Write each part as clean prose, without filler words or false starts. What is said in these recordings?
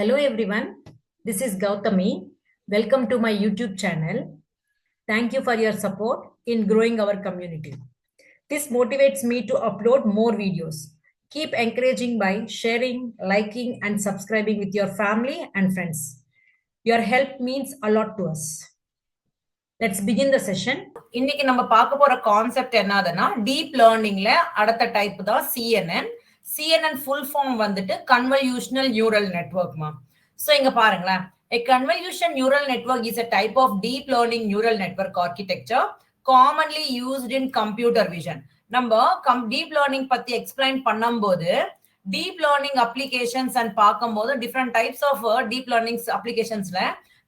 Hello everyone, this is Gautami. Welcome to my YouTube channel. Thank you for your support in growing our community. This motivates me to upload more videos. Keep encouraging by sharing, liking, and subscribing with your family and friends. Your help means a lot to us. Let's begin the session. இன்னைக்கு நம்ம பார்க்க போற concept என்னதுன்னா deep லேர்னிங்ல அடுத்த type தான் CNN. CNN full form வந்துட்டு convolutional neural network மா. So இங்க பாருங்களேன். A convolutional neural network is a type of deep learning neural network architecture commonly used in computer vision. நம்ம deep learning பத்தி explain பண்ணும்போது deep learning applications and பார்க்கும்போது different types of deep learning applicationsல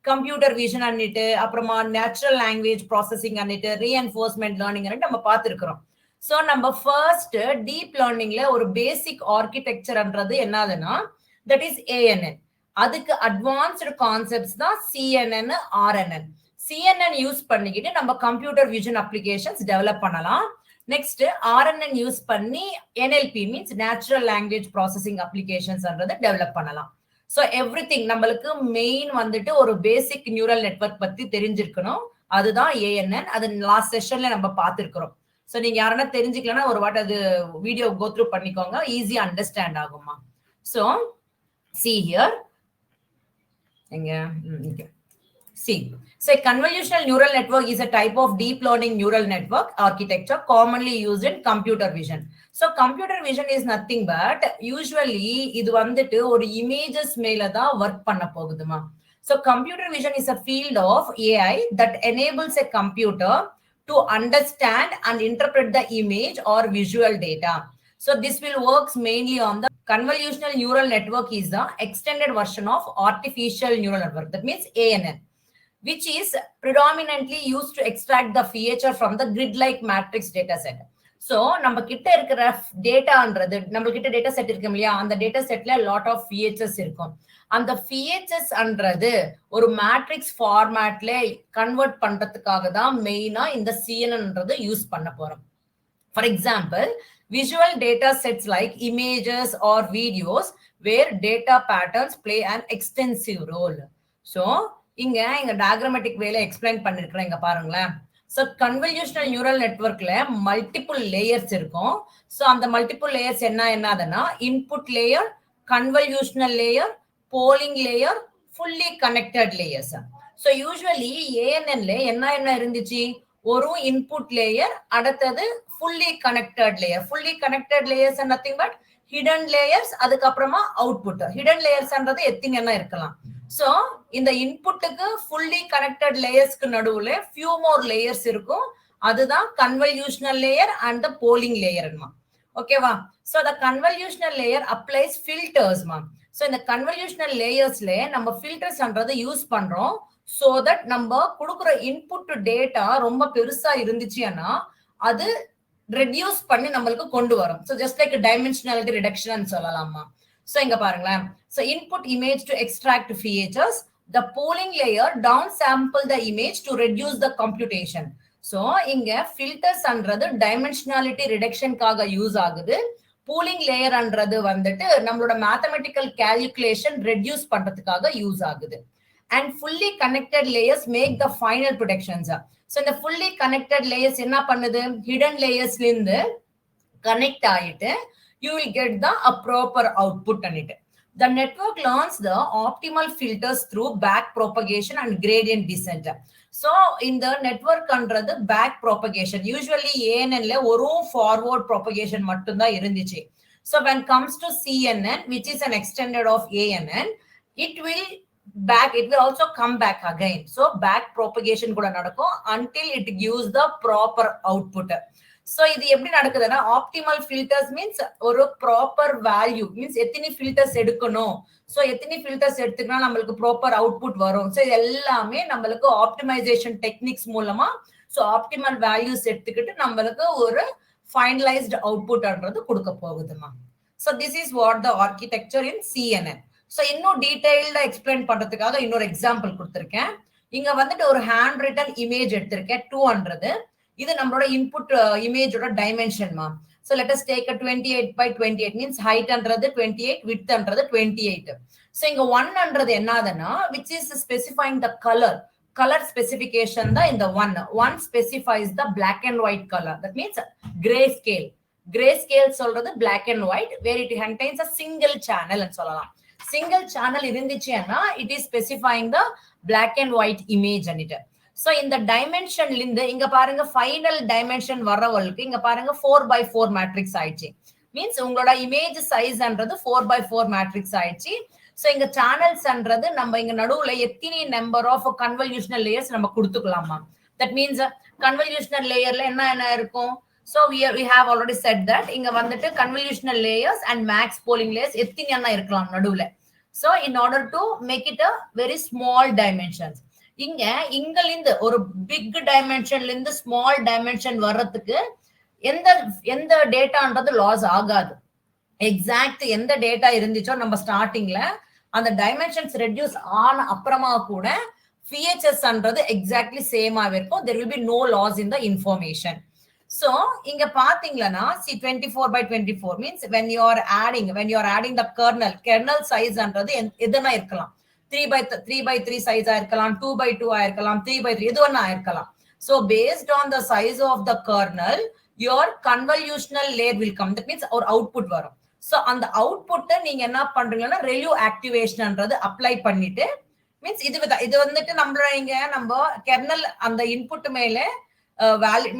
computer vision அன்னிட்டு அப்புறமா natural language processing அன்னிட்டு reinforcement learning நம்ம பார்த்துருக்கிறோம். ஸோ நம்ம ஃபர்ஸ்ட் டீப் லேர்னிங்ல ஒரு பேசிக் ஆர்கிடெக்சர்ன்றது என்னதுன்னா தட் இஸ் ANN. அதுக்கு அட்வான்ஸ்டு கான்செப்ட்ஸ் தான் CNN, RNN. CNN யூஸ் பண்ணிக்கிட்டு நம்ம கம்ப்யூட்டர் விஷன் அப்ளிகேஷன்ஸ் டெவலப் பண்ணலாம். நெக்ஸ்ட் RNN யூஸ் பண்ணி NLP means natural language processing அப்ளிகேஷன்ஸ்ன்றது டெவலப் பண்ணலாம். ஸோ எவ்ரி திங் நம்மளுக்கு மெயின் வந்துட்டு ஒரு பேசிக் நியூரல் நெட்வொர்க் பத்தி தெரிஞ்சிருக்கணும். அதுதான் ANN. அது லாஸ்ட் செஷன்ல நம்ம பார்த்துருக்கிறோம். ஸோ நீங்க யாருன்னா தெரிஞ்சுக்கலன்னா ஒரு வாட்டி அது வீடியோ கோ த்ரூ பண்ணிக்கோங்க, ஈஸியா அண்டர்ஸ்டாண்ட் ஆகுமா. So see here see. So a convolutional neural network is a type of deep learning neural network architecture commonly used in computer vision. So computer vision is nothing but usually இது வந்துட்டு ஒரு images மேல தான் work பண்ண போகுதுமா. So computer vision is a field of AI that enables a computer to understand and interpret the image or visual data. So this will works mainly on the convolutional neural network is the extended version of artificial neural network. That means ANN, which is predominantly used to extract the feature from the grid-like matrix data set. So நம்ம கிட்ட இருக்கிற டேட்டான்றது நம்ம கிட்ட data set இருக்கும் இல்லையா, அந்த data செட்ல lot of features இருக்கும். அந்த ஃபீச்சர்ஸ்ன்றது ஒரு மேட்ரிக்ஸ் ஃபார்மேட்ல கன்வெர்ட் பண்றதுக்காக தான் மெயினா இந்த CNNன்றது யூஸ் பண்ண போறோம். For example, visual data sets like images or videos where data patterns play an extensive role. So இங்க டயக்ராமேட்டிக் வேல எக்ஸ்பிளைன் பண்ணிருக்கிறேன், இங்க பாருங்களேன். ஸோ கன்வல்யூஷனல் நியூரல் நெட்வொர்க்ல மல்டிபிள் லேயர்ஸ் இருக்கும். ஸோ அந்த மல்டிபிள் லேயர்ஸ் என்னதுன்னா input layer, convolutional layer, pooling layer, fully connected layers. So usually ANNல என்ன இருந்துச்சு, ஒரு இன்புட் லேயர், அடுத்தது fully connected layer. Fully connected layers nothing but hidden layers, அதுக்கப்புறமா அவுட்புட். ஹிடன் லேயர்ஸ்ன்றது எத்தனை இருக்கலாம். சோ இந்த இன்புட்டுக்கு ஃபுல்லி கனெக்டட் லேயர்ஸ்க்கு நடுவுல ஃபியூ மோர் லேயர்ஸ் இருக்கும். அதுதான் convolutional layer and the pooling லேயர்மா. ஓகேவா. So the convolutional layer applies ஃபில்டர்ஸ்மா. சோ இந்த கன்வல்யூஷனல் லேயர்ஸ்ல நம்ம ஃபில்டர்ஸ்ன்றது யூஸ் பண்றோம். சோ தட் நம்ம கொடுக்குற இன்புட் டேட்டா ரொம்ப பெருசா இருந்துச்சுன்னா அது ரெடியூஸ் பண்ணி நம்மளுக்கு கொண்டு வரும். So just like dimensionality reduction சொல்லலாமா. So இங்க பாருங்களேன். So input image to extract features. The pooling layer downsample the image to reduce the computation. So இங்க filters அன்றது dimensionality reduction காக யூஸ் ஆகுது. pooling layer அன்றது வந்துட்டு நம்மளோட mathematical calculation reduce பண்றதுக்காக use ஆகுது. And fully connected layers make the final predictions. So இந்த fully connected layers என்ன பண்ணுது, hidden layersல இருந்து கனெக்ட் ஆயிட்டு you will get a proper output on it. The network learns the optimal filters through back propagation and gradient descent. So in the network அன்றது back propagation. Usually ANNல ஒரு forward propagation மட்டும்தான் இருந்துச்சு. So when comes to CNN, which is an extended of ANN, it will also come back again. So back propagation கூட நடக்கும் until it gives the proper output. So இது எப்படி நடக்குதுன்னா optimal filters means ஒரு proper value means எத்தனை filters எடுக்கணும். So எத்தனை filters எடுத்துக்கினா நம்மளுக்கு ப்ராப்பர் அவுட்புட் வரும். ஸோ இது எல்லாமே நம்மளுக்கு ஆப்டிமைசேஷன் டெக்னிக்ஸ் மூலமா ஸோ ஆப்டிமல் வேல்யூஸ் எடுத்துக்கிட்டு நம்மளுக்கு ஒரு ஃபைனலைஸ்டு அவுட்புட்ன்றது கொடுக்க போகுதுமா. So this is what the architecture in CNN. So இன்னும் டீடைல்டா எக்ஸ்பிளைன் பண்றதுக்காக இன்னொரு எக்ஸாம்பிள் கொடுத்துருக்கேன். இங்க வந்துட்டு ஒரு ஹேண்ட் ரிட்டன் இமேஜ் எடுத்திருக்கேன் 200. இது நம்மளோட input இமேஜோட டைமென்ஷன்மா. So let us take a 28 by 28 means height அன்றது 28, width அன்றது 28. So இங்க 1 அன்றது என்னதுன்னா which is specifying the color specification தான் இந்த 1 specifies the black and white color, that means grayscale சொல்றது black and white where it contains a single channel ன்னு சொல்லலாம். single channel இருந்துச்சுன்னா it is specifying the black and white image அன்னிட்டு. So இந்த டைமென்ஷன்ல இருந்து இங்க பாருங்க ஃபைனல் டைமென்ஷன் வரவங்களுக்கு இங்க பாருங்க 4x4 மேட்ரிக்ஸ் ஆயிடுச்சு. மீன்ஸ் உங்களோட இமேஜ் சைஸ்ன்றது 4x4 மேட்ரிக்ஸ் ஆயிடுச்சு. சோ இங்க சேனல்ஸ்ன்றது நம்ம இங்க நடுவுல எத்தனை நம்பர் ஆஃப் கன்வல்யூஷனல் லேயர்ஸ் நம்ம கொடுத்துக்கலாமா. தட் மீன்ஸ் கன்வல்யூஷனல் லேயர்ல என்ன இருக்கும். So we have already said that இங்க வந்துட்டு convolutional layers and max polling layers எத்தனை இருக்கலாம் நடுவுல. So in order to make it a very small dimensions, இங்கிருந்து ஒரு பிக் டைமென்ஷன்ல இருந்து ஸ்மால் டைமென்ஷன் வர்றதுக்கு எந்த டேட்டான்றது லாஸ் ஆகாது. எக்ஸாக்ட் எந்த டேட்டா இருந்துச்சோ நம்ம ஸ்டார்டிங்ல அந்த டைமென்ஷன்ஸ் ரெடியூஸ் ஆன அப்புறமா கூட VHSன்றது எக்ஸாக்ட்லி சேமாவே இருக்கும். there will be no loss in the information. So இங்க பாத்தீங்கன்னா see 24 by 24 means when you are adding the kernel size அன்றது எதுனா இருக்கலாம். 3x3 size இருக்கலாம், 2x2 இருக்கலாம், 3x3 எது வேணா இருக்கலாம். So based on the size of the kernel your convolutional layer will come, that means ஒரு output வரும். So அந்த output நீங்க என்ன பண்றீங்கன்னா ReLU activationன்றது அப்ளை பண்ணிட்டு மீன்ஸ் இது வந்துட்டு நம்ம kernel அந்த இன்புட் மேல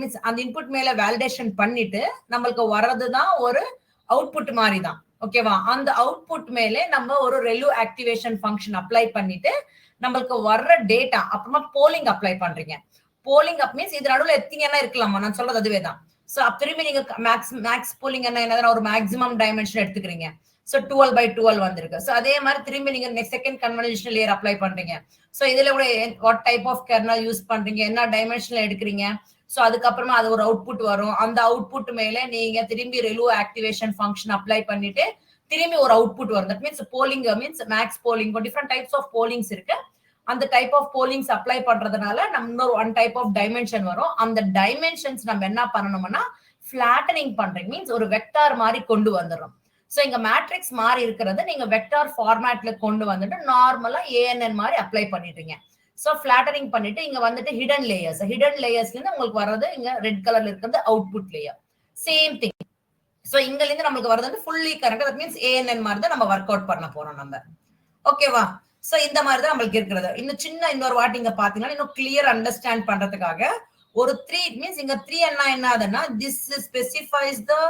மீன்ஸ் அந்த இன்புட் மேல வேலிடேஷன் பண்ணிட்டு நம்மளுக்கு வர்றதுதான் ஒரு அவுட்புட் மாதிரி தான். ஓகேவா. அந்த அவுட்புட் மேல நம்ம ஒரு ReLU ஆக்டிவேஷன் ஃபங்க்ஷன் அப்ளை பண்ணிட்டு நம்மளுக்கு வர்ற டேட்டா அப்புறமா போலிங் அப்ளை பண்றீங்க. போலிங் அப் மீன்ஸ் இது நடுவில் எத்தனை இருக்கலாமா நான் சொல்றது அதுவே தான். சோ திரும்பி நீங்க மேக்ஸ் போலிங் என்ன ஒரு மேக்ஸிமம் டைமென்ஷன் எடுத்துக்கிறீங்க. சோ 12 by 12 வந்திருக்கு. சோ அதே மாதிரி திரும்பி நீங்க செகண்ட் கன்வல்யூஷனல் லேயர் அப்ளை பண்றீங்க. சோ இதுல கூட what type of kernel use பண்றீங்க, என்ன டைமென்ஷன்ல எடுக்கிறீங்க. சோ அதுக்கப்புறமா அது ஒரு அவுட்புட் வரும். அந்த அவுட்புட் மேல நீங்க திரும்பி ReLU ஆக்டிவேஷன் ஃபங்க்ஷன் அப்ளை பண்ணிட்டு திரும்பி ஒரு அவுட்புட் வரும். That means pooling means max pooling different types of poolings இருக்கு. அந்த டைப் ஆஃப் போலிங்ஸ் அப்ளை பண்றதுனால நம்ம இன்னொரு ஒன் டைப் ஆஃப் டைமென்ஷன் வரும். அந்த டைமென்ஷன்ஸ் நம்ம என்ன பண்ணணும்னா ஃபிளாட்டனிங் பண்றீங்க மீன்ஸ் ஒரு வெக்டார் மாதிரி கொண்டு வந்துடும். சோ இங்க மேட்ரிக்ஸ் மாதிரி இருக்கிறது நீங்க வெக்டார் ஃபார்மேட்ல கொண்டு வந்துட்டு நார்மலா ANN மாதிரி அப்ளை பண்ணிட்டீங்க. சோ ஃபிளாட்டனிங் பண்ணிட்டு இங்க வந்துட்டு ஹிடன் லேயர்ஸ்ல இருந்து உங்களுக்கு வர்றது இங்க ரெட் கலர்ல இருக்கிறது output layer. Same thing. So இங்க இருந்து நமக்கு வர்றது fully correct. That means ANN மாதிரி தான் நம்ம ஒர்க் அவுட் பண்ண போறோம் நம்ம. ஓகேவா. சோ இந்த மாதிரி தான் நம்மளுக்கு இருக்கிறது. இன்னொரு வாட்டி இங்க பாத்தீங்கன்னா இன்னும் கிளியர் அண்டர்ஸ்டாண்ட் பண்றதுக்காக ஒரு 3 மீன்ஸ் இங்க 3 என்னதுன்னா this specifies the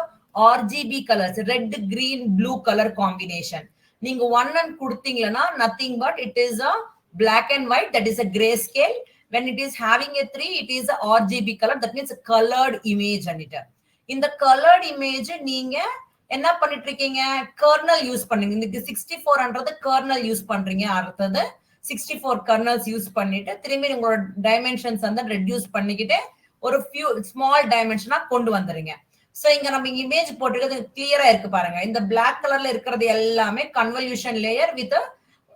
RGB colors, red green blue color combination. நீங்க 1 கொடுத்தீங்கன்னா nothing but it is a black and white, that is a grayscale. When it is having a 3 it is a RGB color, that means a colored image அன்னிட்டு. இந்த colored image நீங்க என்ன பண்ணிட்டு இருக்கீங்க, kernel use பண்ணீங்க. இந்த 64ன்றது kernel use பண்றீங்க. அடுத்தது 64 kernels use பண்ணிட்டு திரும்பி உங்களோட டைமென்ஷன்ஸ் வந்து ரெடியூஸ் பண்ணிக்கிட்டு ஒரு ஃபியூ ஸ்மால் டைமென்ஷனா கொண்டு வந்துருங்க. சோ இங்க நம்ம இமேஜ் போட்டுக்கிறது கிளியரா இருக்கு பாருங்க. இந்த பிளாக் கலர்ல இருக்கிறது எல்லாமே convolution layer with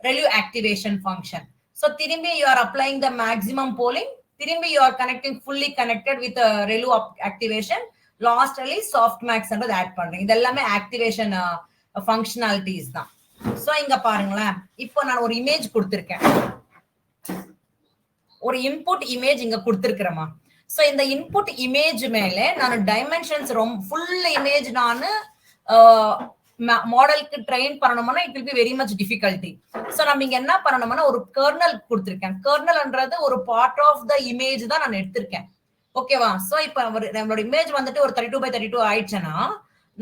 ReLU activation function. So திரும்பி you are applying the maximum polling, திரும்பி you are connecting fully connected with ReLU activation, lastly softmax ன்றது ஆட் பண்றீங்க. இது எல்லாமே ஆக்டிவேஷன் ஃபங்க்ஷனாலிட்டிஸ் தான். சோ இங்க பாருங்களேன், இப்போ நான் ஒரு இமேஜ் கொடுத்திருக்கேன், ஒரு இன்புட் இமேஜ் இங்க கொடுத்திருக்கிறேமா. சோ இந்த இன்புட் இமேஜ் மேல நான் டைமென்ஷன்ஸ் ஃபுல் இமேஜ் நான் மாடலுக்கு ட்ரெயின் பண்ணணும்னா it will be very much difficulty. So நம்ம இங்க என்ன பண்ணணும்னா ஒரு கர்னல் கொடுத்திருக்கேன். கர்னல்ன்றது ஒரு பார்ட் ஆஃப் த இமேஜ் தான் நான் எடுத்திருக்கேன். ஓகேவா. சோ இப்போ நம்மளோட இமேஜ் வந்துட்டு ஒரு 32 by 32 ஆயிடுச்சுன்னா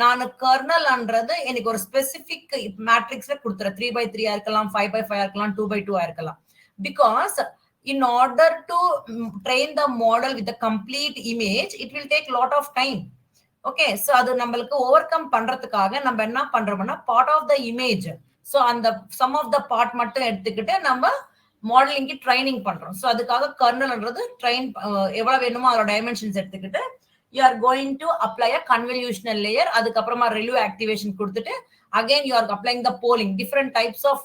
நான் கர்னல்ன்றது எனக்கு ஒரு ஸ்பெசிபிக் மேட்ரிக்ஸ்ல கொடுத்துறேன். 3 by 3 இருக்கலாம், 5 by 5 இருக்கலாம், 2 by 2 இருக்கலாம். Because in order to train the model with the complete image it will take lot of time. Okay, so அது நம்மளுக்கு ஓவர்கம் பண்றதுக்காக நம்ம என்ன பண்றோம்னா part of the image, so அந்த சம் ஆஃப் த பார்ட் மட்டும் எடுத்துக்கிட்டு நம்ம மாடலிங்க்கு ட்ரைனிங் பண்றோம். சோ அதுக்காக கர்னல்ன்றது ட்ரெயின் எவ்வளவு வேணுமோ அதோட டைமென்ஷன்ஸ் எடுத்துக்கிட்டு you are going to apply a convolutional layer. அதுக்கப்புறமா ReLU ஆக்டிவேஷன் கொடுத்துட்டு again you are applying the polling, different types of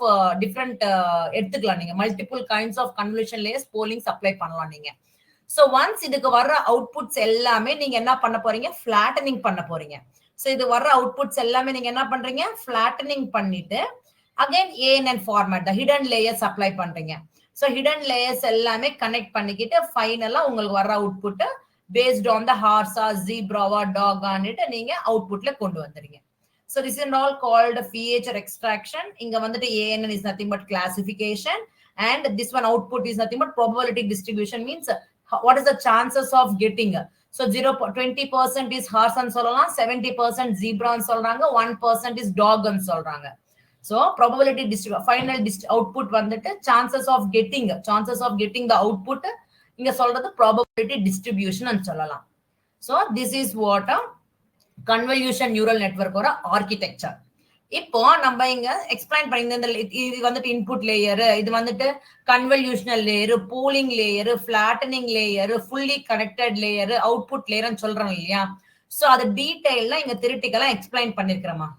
different எடுத்துக்கலாம். நீங்க multiple kinds of convolution layers pollings apply பண்ணலாம் நீங்க. So once இதுக்கு வர்ற அவுட்புட்ஸ் எல்லாமே நீங்க என்ன பண்ண போறீங்க, flattening பண்ண போறீங்க. ஸோ இது வர்ற அவுட்புட்ஸ் எல்லாமே நீங்க என்ன பண்றீங்க, ஃபிளாட்டனிங் பண்ணிட்டு again ANN format hidden layers apply பண்றீங்க. ஸோ ஹிடன் லேயர்ஸ் எல்லாமே கனெக்ட் பண்ணிக்கிட்டு ஃபைனலா உங்களுக்கு வர்ற அவுட்புட் பேஸ்ட் ஆன் த ஹார்ஸா ஜீப்ராவா டாகான்னுட்டு நீங்க அவுட்புட்ல கொண்டு வந்துறீங்க. So this is all called feature extraction. இங்க வந்துட்டு ANN is nothing but classification, and this one output is nothing but probability distribution, means what is the chances of getting. So 20% is horse ன்னு சொல்லலாம், 70% zebra ன்னு சொல்றாங்க, 1% is dog ன்னு சொல்றாங்க. So probability final output வந்துட்டு chances of getting the output இங்க சொல்றது probability distribution ன்னு சொல்லலாம். So this is what convolution neural network ஒரு ஆர்கிடெக்சர். இப்போ நம்ம இங்க எக்ஸ்பிளைன் பண்ணியிருந்த இது வந்துட்டு இன்புட் லேயர், இது வந்துட்டு convolutional layer, pooling layer, flattening layer, fully connected layer, output லேயர்னு சொல்றோம் இல்லையா. சோ அது டீடைலா இங்க தியரிட்டிக்கலா எக்ஸ்பிளைன் பண்ணிருக்கிறோமா.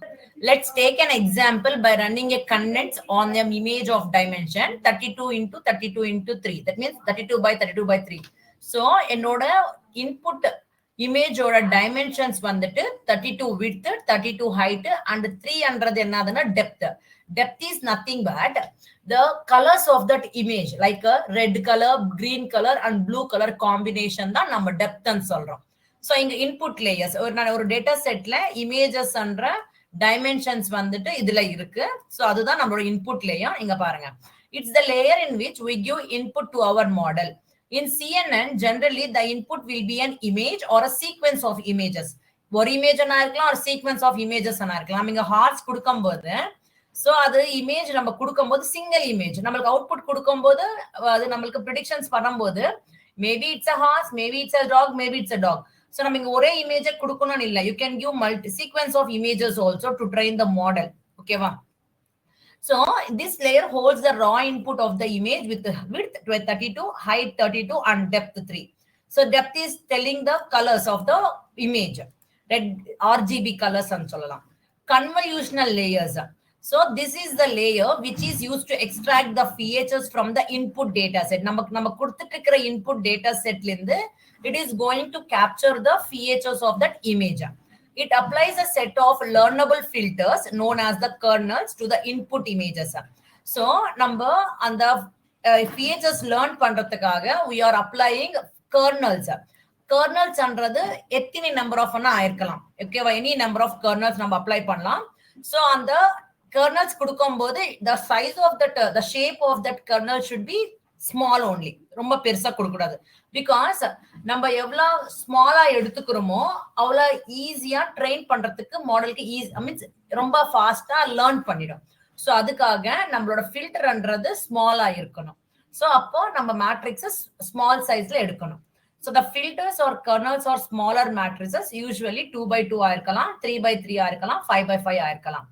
Let's take an example by running a condense on the image of dimension 32 into 32 into 3. That means 32 by 32 by 3. So என்னோட input இமேஜோட dimensions வந்துட்டு 32 width, 32 height and 300 என்னதுன்னா depth. Depth is nothing but the colors of that image, like a red color, green color and blue color combination தான் நம்ம depth ன்னு சொல்றோம். So இங்க input layers ஒரு data செட்ல இமேஜஸ் என்ற டைமென்ஷன்ஸ் வந்துட்டு இதுல இருக்கு. சோ அதுதான் நம்மளோட இன்புட் லேயர். இங்க பாருங்க, it's the layer in which we give input to our model. In CNN, generally the input will be an image or a sequence of images. ஒரு இமேஜ் இருக்கலாம், ஒரு சீக்வன்ஸ் ஆஃப் இமேஜஸ் இருக்கலாம். இங்க hours கொடுக்கும்போது so அது image நம்ம கொடுக்கும்போது single image, நம்மளுக்கு அவுட்புட் கொடுக்கும்போது அது நம்மளுக்கு ப்ரெடிக்ஷன்ஸ் பண்ணும்போது maybe it's a horse, maybe it's a dog, maybe it's a dog. So நம்ம இங்க ஒரே இமேஜ் கொடுக்கணும்னு இல்ல, you can give multi sequence of images also to train the model. ஓகேவா. So this layer holds the raw input of the image with width 32, height 32 and depth 3. So depth is telling the colors of the image, red RGB colors and சொல்லலாம். Convolutional layers. So this is the layer which is used to extract the features from the input data set. நம்ம கொடுத்துட்டு இருக்கிற input data setல இருந்து it is going to capture the features of that image. It applies a set of learnable filters known as the kernels to the input images. So நம்ம அந்த features learn பண்றதுக்காக we are applying kernels. Kernels என்றது எத்தனை number of ஆயிருக்கலாம். ஓகேவா, any number of kernels நம்ம apply பண்ணலாம். So அந்த kernels கொடுக்கும்போது the size of that, the shape of that kernel should be small only. ரொம்ப பெருசா கொடுக்க கூடாது. பிகாஸ் நம்ம எவ்வளவு ஸ்மாலா எடுத்துக்கிறோமோ அவ்வளவு ஈஸியா ட்ரெயின் பண்றதுக்கு மாடலுக்கு மீன்ஸ் ரொம்ப ஃபாஸ்டா லேர்ன் பண்ணிடும். ஸோ அதுக்காக நம்மளோட ஃபில்டர்ன்றது ஸ்மாலா இருக்கணும். ஸோ அப்போ நம்ம மேட்ரிக்ஸஸ் ஸ்மால் சைஸ்ல எடுக்கணும். So the filters or kernels are smaller matrices usually 2x2 ஆயிருக்கலாம், 3x3 ஆயிருக்கலாம், 5x5 ஆயிருக்கலாம்.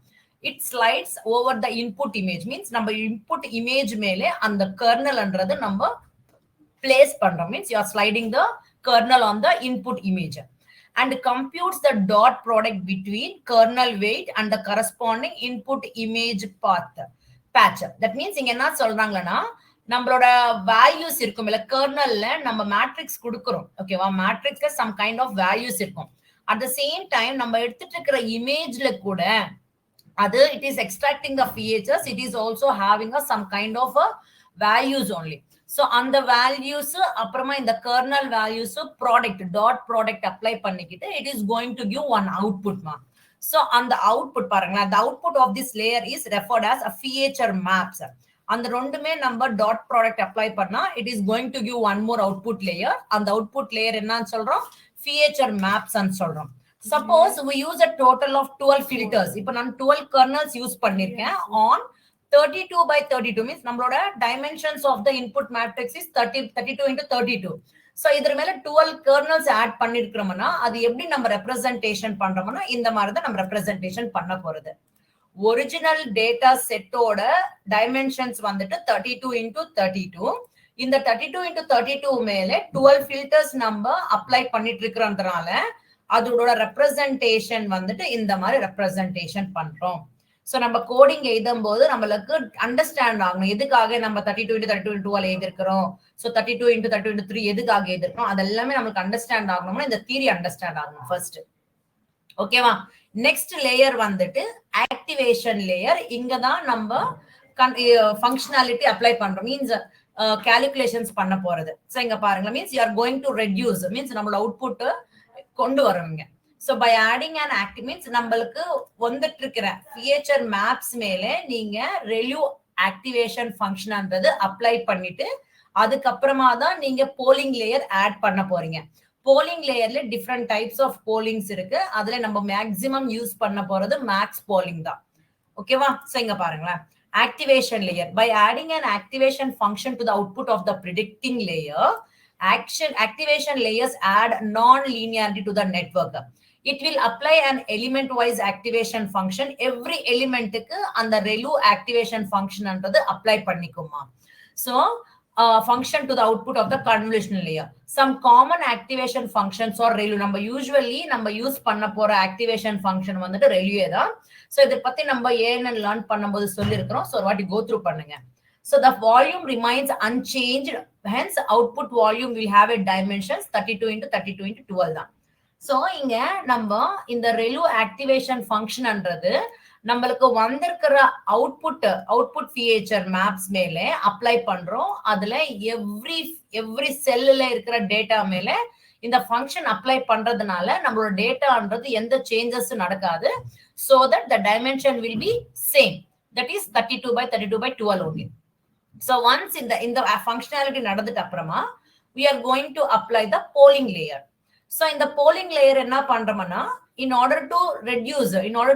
It slides over the input image, means நம்ம இன்புட் இமேஜ் மேலே அந்த கர்னல்ன்றது நம்ம place பண்றோம். means you are sliding the kernel on the input image and computes the dot product between kernel weight and the corresponding input image path patch. That means இங்க என்ன சொல்றாங்கன்னா நம்மளோட values இருக்கும் இல்ல கர்னல்ல நம்ம மேட்ரிக்ஸ் கொடுக்கிறோம். ஓகேவா, மேட்ரிக்ஸ்ல சம் கைண்ட் ஆஃப் வேல்யூஸ் இருக்கும். அட் த சேம் டைம் நம்ம எடுத்துட்டு இருக்கிற இமேஜ்ல கூட அது it is extracting the features, it is also having a some kind of a values only. So அந்த வேல்யூஸ் அப்புறமா இந்த kernel values product dot product apply பண்ணிக்கிட்டு it is going to give one output மா. So அந்த output பாருங்க, the output of this layer is referred as a feature maps. அந்த ரெண்டுமே நம்ம டாட் ப்ராடக்ட் அப்ளை பண்ணா it is going to give one more output layer. அந்த output layer என்னன்னு சொல்றோம், feature maps ன்னு சொல்றோம். Suppose we use a total of 12 filters. இப்போ நான் 12 kernels யூஸ் பண்ணிருக்கேன் on 32 by 32, means நம்மளோட dimensions of the input matrix is 32 into 32. So இதர மேல 12 kernels ஆட் பண்ணிருக்கிறோம்னா அது எப்படி நம்ம ரெப்ரசன்டேஷன் பண்றோம்னா இந்த மாதிரி தான் நம்ம ரெப்ரசன்டேஷன் பண்ண போறது. ஒரிஜினல் டேட்டா செட்டோட டைமென்ஷன்ஸ் வந்துட்டு 32 into 32. இந்த 32 into 32 மேல 12 ஃபில்டர்ஸ் நம்ம அப்ளை பண்ணிட்டு இருக்கிறதுனால அதோட ரெப்ரசன்டேஷன் வந்துட்டு இந்த மாதிரி ரெப்ரசன்டேஷன் பண்றோம். சோ நம்ம கோடிங் எழுதும் போது நம்மளுக்கு அண்டர்ஸ்டாண்ட் ஆகணும் எதுக்காக நம்ம 32 into 32 into 12 எழுதிருக்கிறோம். சோ 32 into 32 into 3 எதுக்காக எழுதிருக்கோம், அதெல்லாமே நமக்கு அண்டர்ஸ்டாண்ட் ஆகணும்னா இந்த தியரி அண்டர்ஸ்டாண்ட் ஆகணும் ஃபர்ஸ்ட். ஓகேவா. நெக்ஸ்ட் லேயர் வந்துட்டு ஆக்டிவேஷன் லேயர். இங்க தான் நம்ம ஃபங்க்ஷனாலிட்டி அப்ளை பண்றோம், மீன்ஸ் கால்குலேஷன்ஸ் பண்ண போறது. சோ இங்க பாருங்க, means you are going to reduce, means நம்மளோட அவுட்புட் கொண்டு வரோங்க. So by adding and active means நம்மளுக்கு வந்துட்டு இருக்கிற ஃபியூச்சர் மேப்ஸ் மேல நீங்க ரெலியூ ஆக்டிவேஷன் ஃபங்க்ஷன்ன்றது அப்ளை பண்ணிட்டு அதுக்கப்புறமா தான் நீங்க போலிங் லேயர் ஆட் பண்ண போறீங்க. Polling லேயர்ல different types of poolings இருக்கு. அதுல நம்ம மேக்ஸிமம் யூஸ் பண்ண போறது மேக்ஸ் போலிங் தான். ஓகேவா. சோ இங்க பாருங்களேன், activation layer. By adding an activation function to the output of the predicting layer, activation layers add non-linearity to the network. It will apply an element-wise activation function. Every element and the ReLU activation function under the apply pannikuma. So, function to the output of the convolutional layer. Some common activation functions or ReLU. Number usually number use panna pora activation function vandu ReLU eda. So இத பத்தி நம்ம ஏன்னு learn பண்ணும்போது சொல்லியிருக்கிறோம். So வாட்டி go through பண்ணுங்க. So the volume remains unchanged, hence output volume will have a dimensions 32 into 32 into 12 தான். So இங்க நம்ம இந்த ரெலு ஆக்டிவேஷன் ஃபங்க்ஷன்ன்றது நம்மளுக்கு வந்திருக்கிற அவுட்புட் ஃபீச்சர் மேப்ஸ் மேலே அப்ளை பண்றோம். அதுல எவ்ரி செல்லுல இருக்கிற டேட்டா மேல இந்த ஃபங்க்ஷன் அப்ளை பண்றதுனால நம்மளோட டேட்டான்றது எந்த சேஞ்சஸ் நடக்காது. So that the dimension will be same, that is 32 by 32 by 12 only. So once in the functionality நடந்துட்ட அப்புறமா we are going to apply the polling layer. So in the polling layer என்ன பண்றோம்னா, in order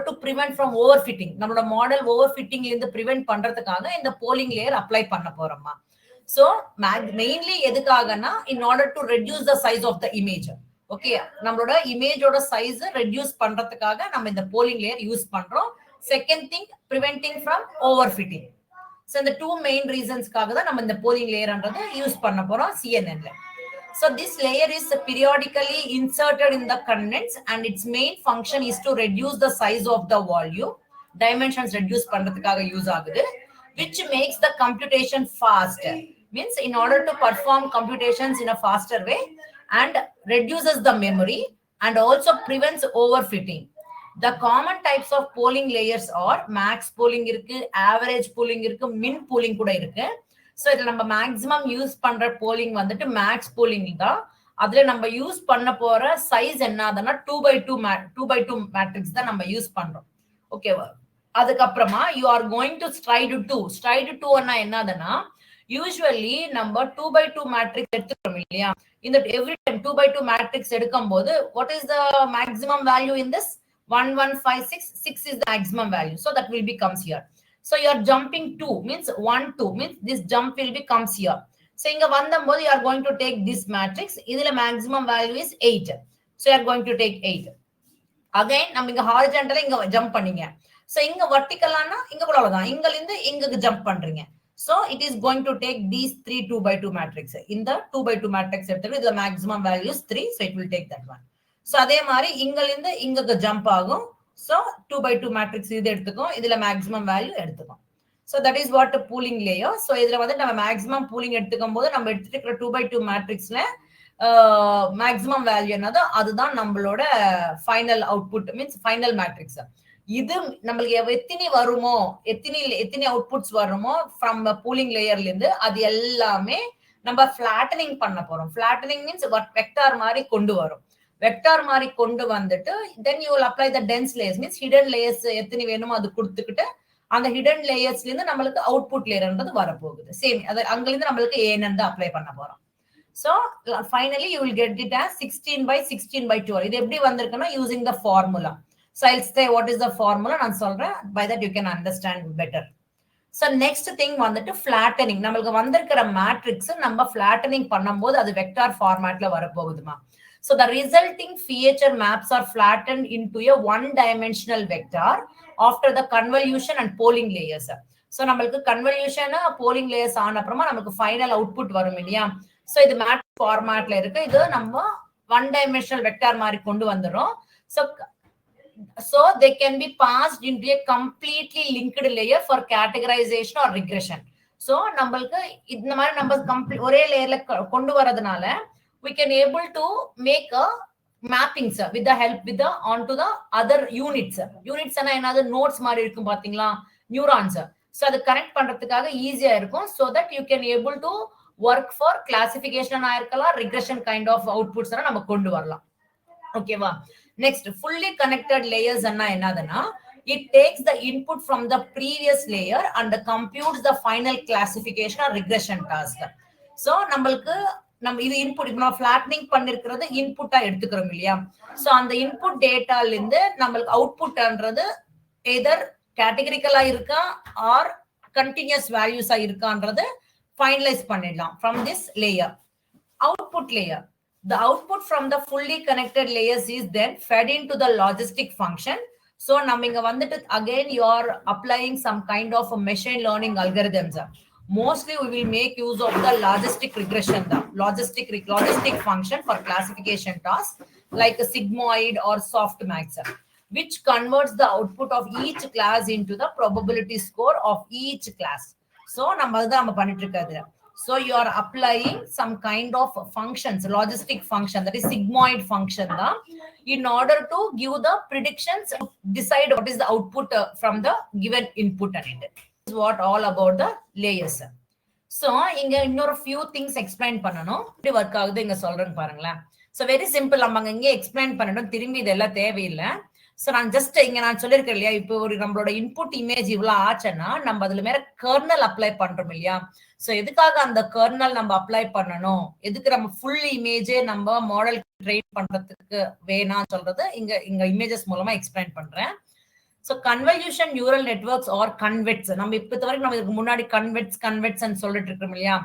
to prevent from overfitting, நம்மளோட model overfitting ல இருந்து prevent பண்றதுக்காக இந்த polling layer apply பண்ண போறோமா. So mainly எதுக்காகனா in order to reduce the size of the image. Okay, நம்மளோட இமேஜோட சைஸ் ரெடியூஸ் பண்றதுக்காக நம்ம இந்த போலிங் லேயர் யூஸ் பண்றோம். Second thing, preventing from overfitting. So இந்த டூ மெயின் ரீசன்ஸ்க்காக தான் நம்ம இந்த போலிங் லேயர்ன்றது யூஸ் பண்ண போறோம் சிஎன்என்ல. So this layer is periodically inserted in the contents and its main function is to reduce the size of the volume. Dimensions reduce பண்றதுக்காக யூஸ் ஆகுது, which makes the computation faster. Means in order to perform computations in a faster way and reduces the memory and also prevents overfitting. The common types of polling layers are max polling irukku, average polling irukku, min polling kuda irukku. So idla நம்ம maximum use பண்ற polling வந்துட்டு max polling தான். அதுல நம்ம use பண்ண போற size என்னதுன்னா 2x2 matrix தான் நம்ம யூஸ் பண்றோம். ஓகேவா. அதுக்கப்புறமா you are going to stride 2 என்னதுன்னா, யூசுவலி நம்ம 2x2 மேட்ரிக்ஸ் எடுத்துக்கிறோம் இல்லையா. இந்த எவ்ரி டைம் 2x2 மேட்ரிக்ஸ் எடுக்கும் போது what is the maximum value in this? 1156, 6 is the maximum value, so that will be comes here. So you are jumping 2 means 1 2 means this jump will be comes here. So inga vandambodhu you are going to take this matrix, idhila maximum value is 8, so you are going to take 8. Again நம்ம இங்க ஹாரிஜான்டலா இங்க jump பண்ணீங்க. So இங்க வெர்டிகலானா இங்க கூட அவ்வளவுதான், இங்கல இருந்து இங்க ஜம்ப் பண்றீங்க. So it is going to take these 3 2x2 matrix. In the 2x2 matrix எடுத்து the maximum value is 3, so it will take that one. So அதே மாதிரி இங்கல இருந்து இங்கக்கு ஜம்ப் ஆகும். So 2x2 matrix இது எடுத்துக்கும், இதுல maximum value எடுத்துக்கும். So that is what the pooling layer. So இதுல வந்து நம்ம maximum pooling எடுத்துக்கும்போது நம்ம எடுத்துக்கிற 2x2 matrixல maximum value என்னதோ அதுதான் நம்மளோட final output, means final matrix. இது நம்மளுக்கு எத்தனை வருமோ, எத்தனை அவுட்புட்ஸ் வருமோ ஃப்ரம் பூலிங் லேயர்ல இருந்து அது எல்லாமே நம்ம ஃபிளாட்டனிங் பண்ண போறோம். ஃபிளாட்டனிங் மீன்ஸ் வெக்டார் மாதிரி கொண்டு வரும். வெக்டார் மாதிரி கொண்டு வந்துட்டு then you will apply the dense layers, means hidden layers எத்தனை வேணுமோ அது கொடுத்துக்கிட்டு அந்த ஹிடன் லேயர்ஸ்ல இருந்து நம்மளுக்கு அவுட்புட் லேயர்ன்றது வரப்போகுது. சேம் அது அங்கிருந்து நம்மளுக்கு ஏன்னு தான் அப்ளை பண்ண போறோம். So finally you will get it as 16 by 16 by 12. இது எப்படி வந்திருக்குன்னா using the formula. So I'll say what is the formula நான் சொல்றேன், by that you can understand better. So next thing வந்துட்டு flattening. நம்மளுக்கு வந்திருக்கிற மேட்ரிக்ஸ் நம்ம flattening பண்ணும்போது அது vector ஃபார்மேட்ல வரப்போகுதுமா. So the resulting feature maps are flattened into a one-dimensional vector after the convolution and polling layers. So நம்மளுக்கு convolution polling layers ஆன அப்புறமா நமக்கு ஃபைனல் அவுட்புட் வரும் இல்லையா. So இது மேட்ரிக்ஸ் ஃபார்மேட்ல இருக்கு, இது நம்ம ஒன் டைமென்ஷனல் வெக்டார் மாதிரி கொண்டு வந்துரும். So they can be passed into a completely linked layer for categorization or regression. So நம்மளுக்கு இந்த மாதிரி நம்ம ஒரே லேயர்ல கொண்டு வரதுனால we can able to make a mappings with the help with the onto the other units. Units என்ன என்னது nodes மாதிரி இருக்கும் பாத்தீங்களா neurons. So அது கனெக்ட் பண்றதுக்காக ஈஸியா இருக்கும் so that you can able to work for classification ஆயிருக்கலாம் regression kind of outputs நம்ம கொண்டு வரலாம். ஓகேவா? நெக்ஸ்ட் fully connected layers என்னதுன்னா it takes the input from the previous layer and computes the final classification or regression task. So நம்மளுக்கு நம்ம இது input இப்போ நான் ஃபிளாட்னிங் பண்ணிருக்கிறது இன்புட்டா எடுத்துக்கிறோம் இல்லையா? சோ அந்த இன்புட் டேட்டால இருந்து நம்மளுக்கு அவுட்புட்ன்றது எதர் கேட்டகரிக்கலா இருக்கா ஆர் கண்டினியூஸ் வேல்யூஸா இருக்கான்றது ஃபைனலைஸ் பண்ணிடலாம் from this layer. Output layer. The output from the fully connected layers is then fed into the logistic function. So நம்ம இங்க வந்துட்டு again you are applying some kind of a machine learning algorithms. Mostly we will make use of the logistic regression, the logistic function for classification tasks like a sigmoid or softmax, which converts the output of each class into the probability score of each class. So நம்ம பண்ணிட்டு இருக்கிறது. So you are applying some kind of functions, logistic function, that is sigmoid function in order to give the predictions, decide what is the output from the given input. And it is what all about the layers. So இங்க இன்னொரு few things explain பண்ணனும். எப்படி work ஆகுது இங்க சொல்றேன் பாருங்களேன். So very simple, நம்ம இங்க எக்ஸ்பிளைன் பண்ணணும், திரும்பி இதெல்லாம் தேவையில்லை. சோ நான் ஜஸ்ட் இங்க நான் சொல்லிருக்கேன் இல்லையா, இப்போ ஒரு நம்மளோட இன்புட் இமேஜ் இவ்வளவு ஆச்சுன்னா நம்ம அதுல மேல கர்னல் அப்ளை பண்றோம் இல்லையா? சோ எதுக்காக அந்த கர்னல் நம்ம அப்ளை பண்ணணும், எதுக்கு நம்ம ஃபுல் இமேஜே நம்ம மாடல் ட்ரெயின் பண்றதுக்கு வேணாம் சொல்றது இங்க இமேஜஸ் மூலமா எக்ஸ்பிளைன் பண்றேன். So convolution neural networks are convnets, நம்ம இப்ப வரைக்கும் நம்ம இதுக்கு முன்னாடி கன்வெட்ஸ் சொல்லிட்டு இருக்கோம் இல்லையா?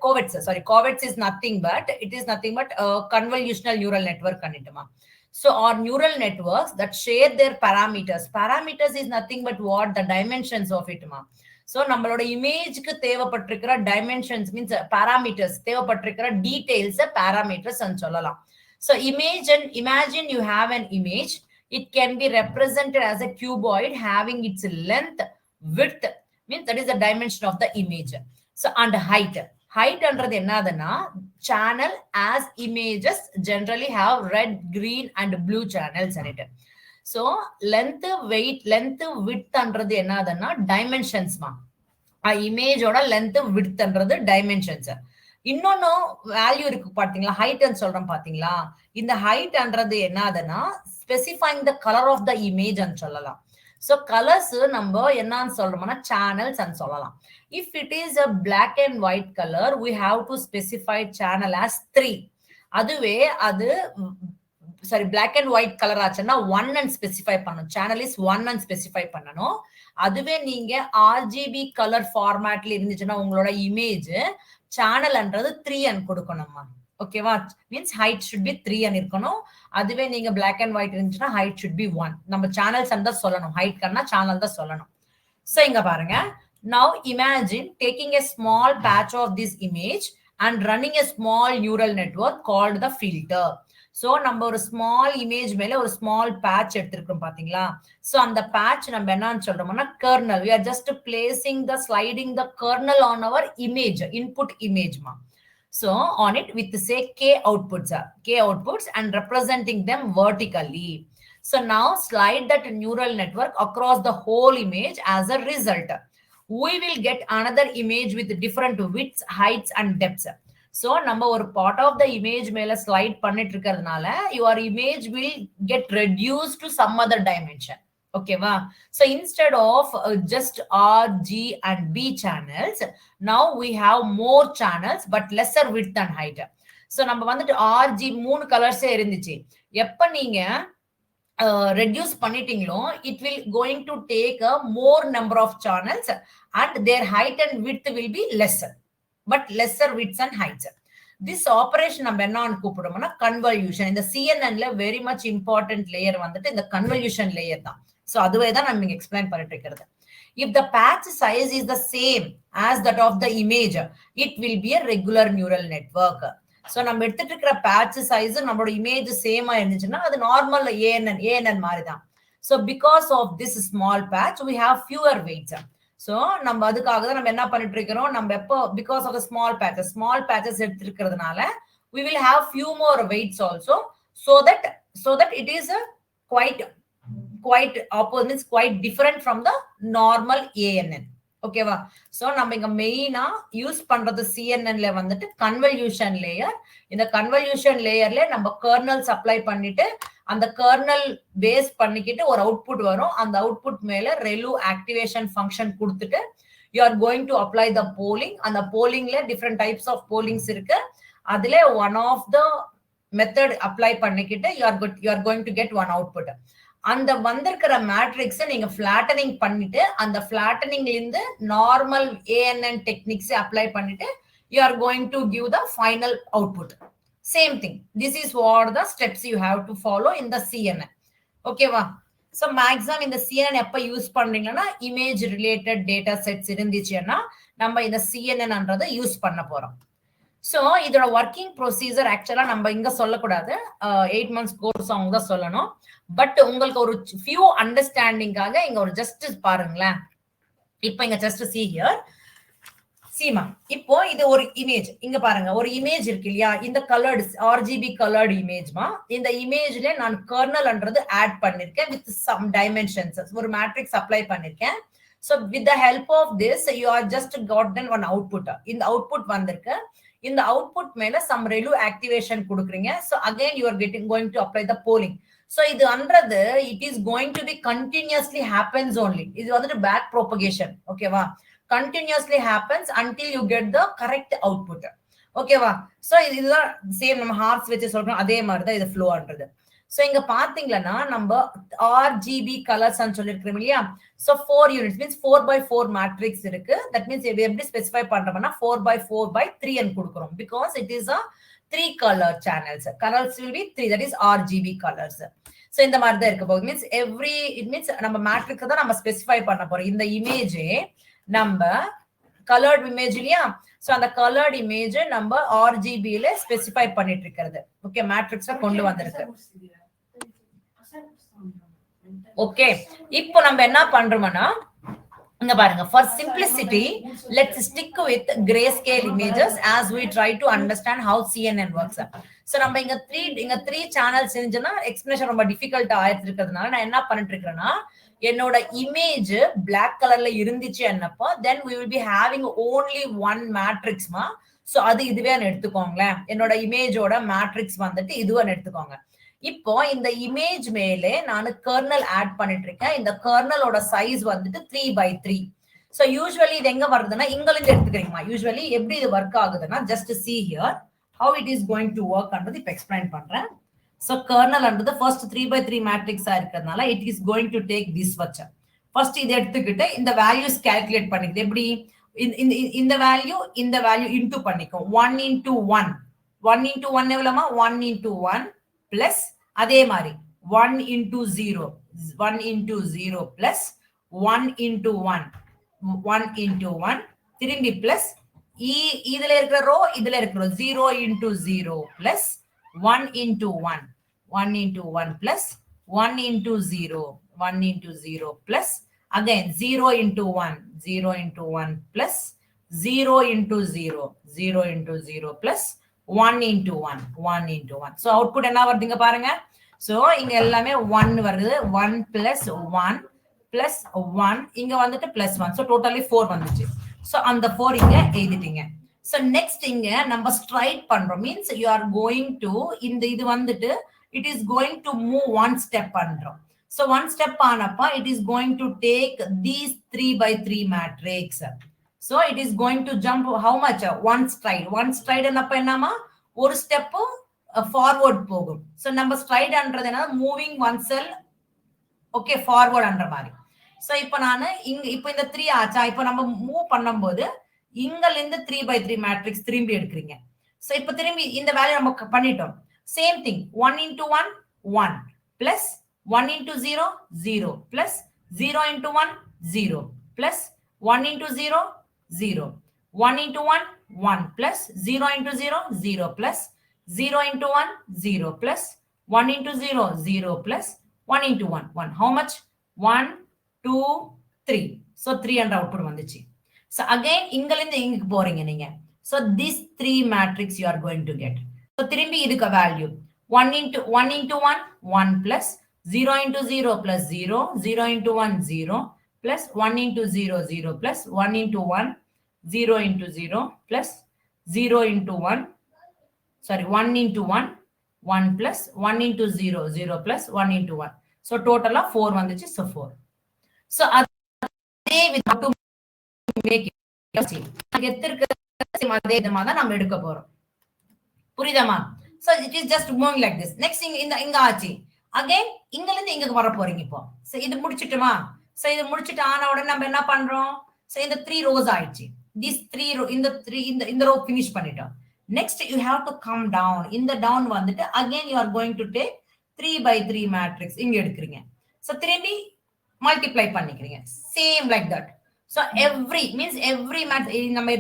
Covex is nothing but convolutional neural network பண்ணிட்டுமா. So our neural networks that share their parameters is nothing but what the dimensions of it ma. So நம்மளோட இமேஜ்க்கு தேவைப்பட்டிருக்கிற dimensions means parameters, தேவைப்பட்டிருக்கிற details parameters ன்னு சொல்லலாம். So imagine you have an image. It can be represented as a cuboid having its length, width, means that is the dimension of the image. So and height அன்றது என்னதுன்னா channel, as images generally have red, green and blue channels in it. So length, width அன்றது என்னதுன்னா dimensions மா. Image ஓட length, width அன்றது dimensions. இன்னொன்னு value இருக்கு பாத்தீங்களா, height ன்னு சொல்றோம் பாத்தீங்களா? இந்த height அன்றது என்னதுன்னா specifying the color of the image ன்னு சொல்லலாம். So colors நம்ம என்னன்னு சொல்றோம்னா channels ன்னு சொல்லலாம். If it is a black and white color, we have to specify channel as 3. அதுவே அது black and white color ஆச்சுன்னா 1 and specify பண்ணணும். Channel is 1 and specify பண்ணணும். அதுவே நீங்க RGB color formatல இருந்துச்சுன்னா உங்களோட இமேஜ் சேனல்ன்றது 3 and கொடுக்கணும்மா. ஓகேவா? Means height should be 3 and இருக்கணும். அதுவே நீங்க black and white இருந்துச்சுன்னா ஹைட் should be 1. நம்ம சேனல்ஸ் தான் சொல்லணும், ஹைட் கன்னா சேனல் தான் சொல்லணும். சோ இங்க பாருங்க. Now imagine taking a small patch of this image and running a small neural network called the filter. So நம்ம ஒரு small image மேல ஒரு small patch எடுத்துருக்கோம் பாத்தீங்களா? So அந்த patch நம்ம என்னன்னு சொல்றோம்னா kernel. We are just sliding the kernel on our image, input image ma. So on it with say k outputs and representing them vertically. So now slide that neural network across the whole image. As a result, we will get another image with different widths, heights and depths. So நம்ம ஒரு part of the image மேல slide பண்ணிட்டு இருக்கிறதுனால your image will get reduced to some other dimension. Okay va? So instead of just R, G and B channels, now we have more channels but lesser width and height. So நம்ம வந்துட்டு R, G 3 கலர்ஸே இருந்துச்சு. எப்ப நீங்க reduce பண்ணிட்டீங்களோ it will going to take a more number of channels and their height and width will be lesser, but lesser widths and heights. This operation நம்ம என்னன்னு கூப்பிடுறோம்னா convolution. இந்த CNN very much important layer வந்துட்டு இந்த convolution layer தான். So அதுவே தான் நம்ம இங்க எக்ஸ்பிளைன் பண்ணிட்டு இருக்கிறது. If the patch size is the same as that of the image, it will be a regular neural network. So நம்ம எடுத்துட்டு இருக்கிற patch size நம்மளோட இமேஜ் சேமா இருந்துச்சுன்னா அது நார்மல் ANN மாதிரி தான். So because of this small patch we have fewer weights. So நம்ம அதுக்காக தான் நம்ம என்ன பண்ணிட்டு இருக்கிறோம், நம்ம எப்போ because of the small patches எடுத்துட்டு இருக்கிறதுனால we will have few more weights also. so that it is a quite opposite, means quite different from the normal ANN. ஓகேவா? சோ நம்ம இங்க மெயினா யூஸ் பண்றது சிஎன்என்ல வந்துட்டு கன்வல்யூஷன் லேயர். இந்த கன்வல்யூஷன் லேயர்ல நம்ம கர்னல் சப்ளை பண்ணிட்டு அந்த கர்னல் பேஸ் பண்ணிக்கிட்டு ஒரு அவுட்புட் வரும். அந்த அவுட்புட் மேல ரெலு ஆக்டிவேஷன் ஃபங்க்ஷன் கொடுத்துட்டு you are going to apply the polling. அந்த போலிங்ல different types of pollings இருக்கு. அதுல one of the method apply பண்ணிக்கிட்டு you are going to get one output. அந்த வந்திருக்கிற மேட்ரிக்ஸை நீங்க ஃபிளாட்டனிங் பண்ணிட்டு அந்த ஃபிளாட்டனிங்ல இருந்து நார்மல் ANN டெக்னிக்ஸ் அப்ளை பண்ணிட்டு you are going to give the final output. Same thing. This is what the steps you have to follow in the CNN. ஓகேவா? So maximum இந்த CNN எப்ப யூஸ் பண்றீங்கன்னா image related data sets இருந்துச்சுன்னா நம்ம இந்த CNN ன்றதை use பண்ண போறோம். So இதோட ஒர்க்கிங் ப்ரொசீஜர் ஆக்சுவலா நம்ம இங்க சொல்லக்கூடாது, 8 months கோர்ஸ் அவங்க தான் சொல்லணும். பட் உங்களுக்கு ஒரு ஃபியூ அண்டர்ஸ்டாண்டிங்காக இங்க ஒரு ஜஸ்ட் பாருங்களேன். இப்போ இங்க ஜஸ்ட் see here. சீமா, இப்போ இது ஒரு இமேஜ், இங்க பாருங்க ஒரு இமேஜ் இருக்கு இல்லையா, இந்த கலர்டு RGB கலர்டு இமேஜ்மா. இந்த இமேஜ்ல நான் கர்னல்ன்றது ஆட் பண்ணிருக்கேன் வித் சம் டைமென்ஷன்ஸ், ஒரு மேட்ரிக்ஸ் அப்ளை பண்ணிருக்கேன். So with the help of this you are just gotten one output. இந்த அவுட்புட் வந்திருக்கு. இந்த அவுட்புட் மேல some ReLU ஆக்டிவேஷன் கொடுக்குறீங்க. So again you are going to apply the polling. So இது அன்றது it is going to be continuously happens only. இது வந்துட்டு back propagation. ஓகேவா? continuously happens until you get the correct output. ஓகேவா? So இதுதான் same நம்ம hours வச்சு சொல்றோம், அதே மாதிரி தான் இது ஃப்ளோ ஆன்றது. சோ இங்க பாத்தீங்கன்னா நம்ம RGB கலர்ஸ் சொல்லிருக்கோம் இல்லையா. So 4 units means 4x4 matrix இருக்கு. தட் மீன்ஸ் எப்படி ஸ்பெசிஃபை பண்றோம்னா 4x4x3 ன்னு கொடுக்கிறோம். Because it is a 3 color channels. Colors will be 3, that is RGB colors. So இந்த மாதிரி தான் இருக்க போகுது. மீன்ஸ் it means நம்ம மேட்ரிக்ஸ் தான் நம்ம ஸ்பெசிஃபை பண்ண போறோம். இந்த இமேஜ் நம்ம கலர்ட் இமேஜ் இல்லையா. சோ அந்த கலர்ட் இமேஜ் நம்ம RGB ல ஸ்பெசிஃபை பண்ணிட்டு இருக்கிறது. ஓகே, மேட்ரிக்ஸ்ல கொண்டு வந்திருக்கு. ஓகே, இப்போ நம்ம என்ன பண்றோம்னா இங்க பாருங்க, for simplicity let's stick with grayscale images as we try to understand how CNN works. So நம்ம இங்க 3 சேனல்ஸ் இருந்துச்சுன்னா எக்ஸ்பிளனேஷன் ரொம்ப டிஃபிகல்ட் ஆயிட்டு இருக்கிறதுனால நான் என்ன பண்ணிட்டு இருக்கேன்னா, என்னோட இமேஜ் பிளாக் கலர்ல இருந்துச்சு என்னப்போ then we will be having only one matrix மா. சோ அது இதுவே எடுத்துக்கோங்களேன். என்னோட இமேஜோட மேட்ரிக்ஸ் வந்துட்டு இதுவே எடுத்துக்கோங்க. இப்போ இந்த இமேஜ் மேலே நான் கர்னல் ஆட் பண்ணிட்டு இருக்கேன். இந்த கர்னலோட சைஸ் வந்துட்டு 3x3. சோ யூசுவலி இது எங்க வருதுன்னா இங்கிருந்து எடுத்துக்கிறீங்கம்மா. யூசுவலி எப்படி இது ஒர்க் ஆகுதுன்னா just see here how it is going to work ன்றது இப்ப எக்ஸ்பிளைன் பண்றேன். சோ கர்னல் ன்றது ஃபர்ஸ்ட் 3x3 மேட்ரிக்ஸா இருக்கிறதுனால it is going to take this much. First இத எடுத்துக்கிட்டு இந்த வேல்யூஸ் கால்குலேட் பண்ணிக்குது. எப்படி இந்த வேல்யூ இன்டு பண்ணிக்கும். 1 into 1 1 into 1 எவ்வளவுமா 1 into 1 plus அதே மாதிரி 1 into 0 1 into 0 plus 1 into 1 1 into 1 திரும்பி plus இதுல இருக்கிற ரோ இதுல இருக்கிற 0 into 0 plus 1 into 1 1 into 1 plus 1 into 0 1 into 0 plus again 0 into 1 0 into 1 plus 0 into 0 0 into 0 plus 1 into 1 1 into 1. So output என்ன வருதுங்க பாருங்க. So இங்க எல்லாமே 1 வருது. 1 plus 1 plus 1 இங்க வந்துட்டு plus 1. So totally 4 வந்துச்சு. So அந்த 4 இங்க எழுதிட்டீங்க. So next இங்க நம்ம ஸ்ட்ரைட் பண்றோம். means you are going to இது வந்துட்டு it is going to move one step பண்றோம். So one step ஆனப்ப it is going to take these 3x3 matrix. So it is going to jump how much? One stride என்னப்ப என்னமா ஒரு step forward போகும். So நம்ம straight ன்றது என்ன, moving one செல் okay forward ன்ற மாதிரி. சோ இப்போ நான் இப்போ இந்த 3 ஆச்சா, இப்போ நம்ம மூவ் பண்ணும்போது இங்கல இருந்து 3x3 மேட்ரிக்ஸ் திரும்பி எடுக்கிறீங்க. சோ இப்போ திரும்பி இந்த வேல்யூ நம்ம பண்ணிட்டோம். Same thing 1 into 1 1 plus 1 into 0 0 plus 0 into 1 0 plus 1 into 0 0 1 into 1 1 plus 0 into 0 0 plus 0 into 1 0 plus 1 into 0 0 plus 1 into 1 1. How much? 1 2 3. So 3 and output வந்துச்சு. So again இங்கிருந்து இங்க போறீங்க நீங்க. So this 3 matrix you are going to get. So திரும்பி இதுக்கு value 1 into 1 plus 0 into 0 plus 0, 0 into 1 0 plus 1 into 0 0 plus 1 into 1 0 into 0 plus 0 into 1, sorry, 1 into 1 1 plus 1 into 0 0 plus 1 into 1. So total of 4 வந்துச்சு. So 4. So அதே how to make it. அதே விதமா தான் நம்ம எடுக்க போறோம். புரியுதாமா? So it is just moving like this. Next இங்க ஆச்சு. Again இங்கல இருந்து இங்க வர போறீங்க இப்போ. So இது முடிச்சிட்டுமா? So இது முடிச்சிட்டு ஆன உடனே நம்ம என்ன பண்றோம்? So இந்த 3 rows ஆயிடுச்சு. These 3 row இந்த row finish பண்ணிட்டோம். Next you have to come down. இந்த down வந்துட்டு again you are going to take 3 by 3 matrix இங்க எடுக்கிறீங்க. So திரும்பி multiply பண்ணிக்கிறீங்க. Same like that. So every means every நம்ம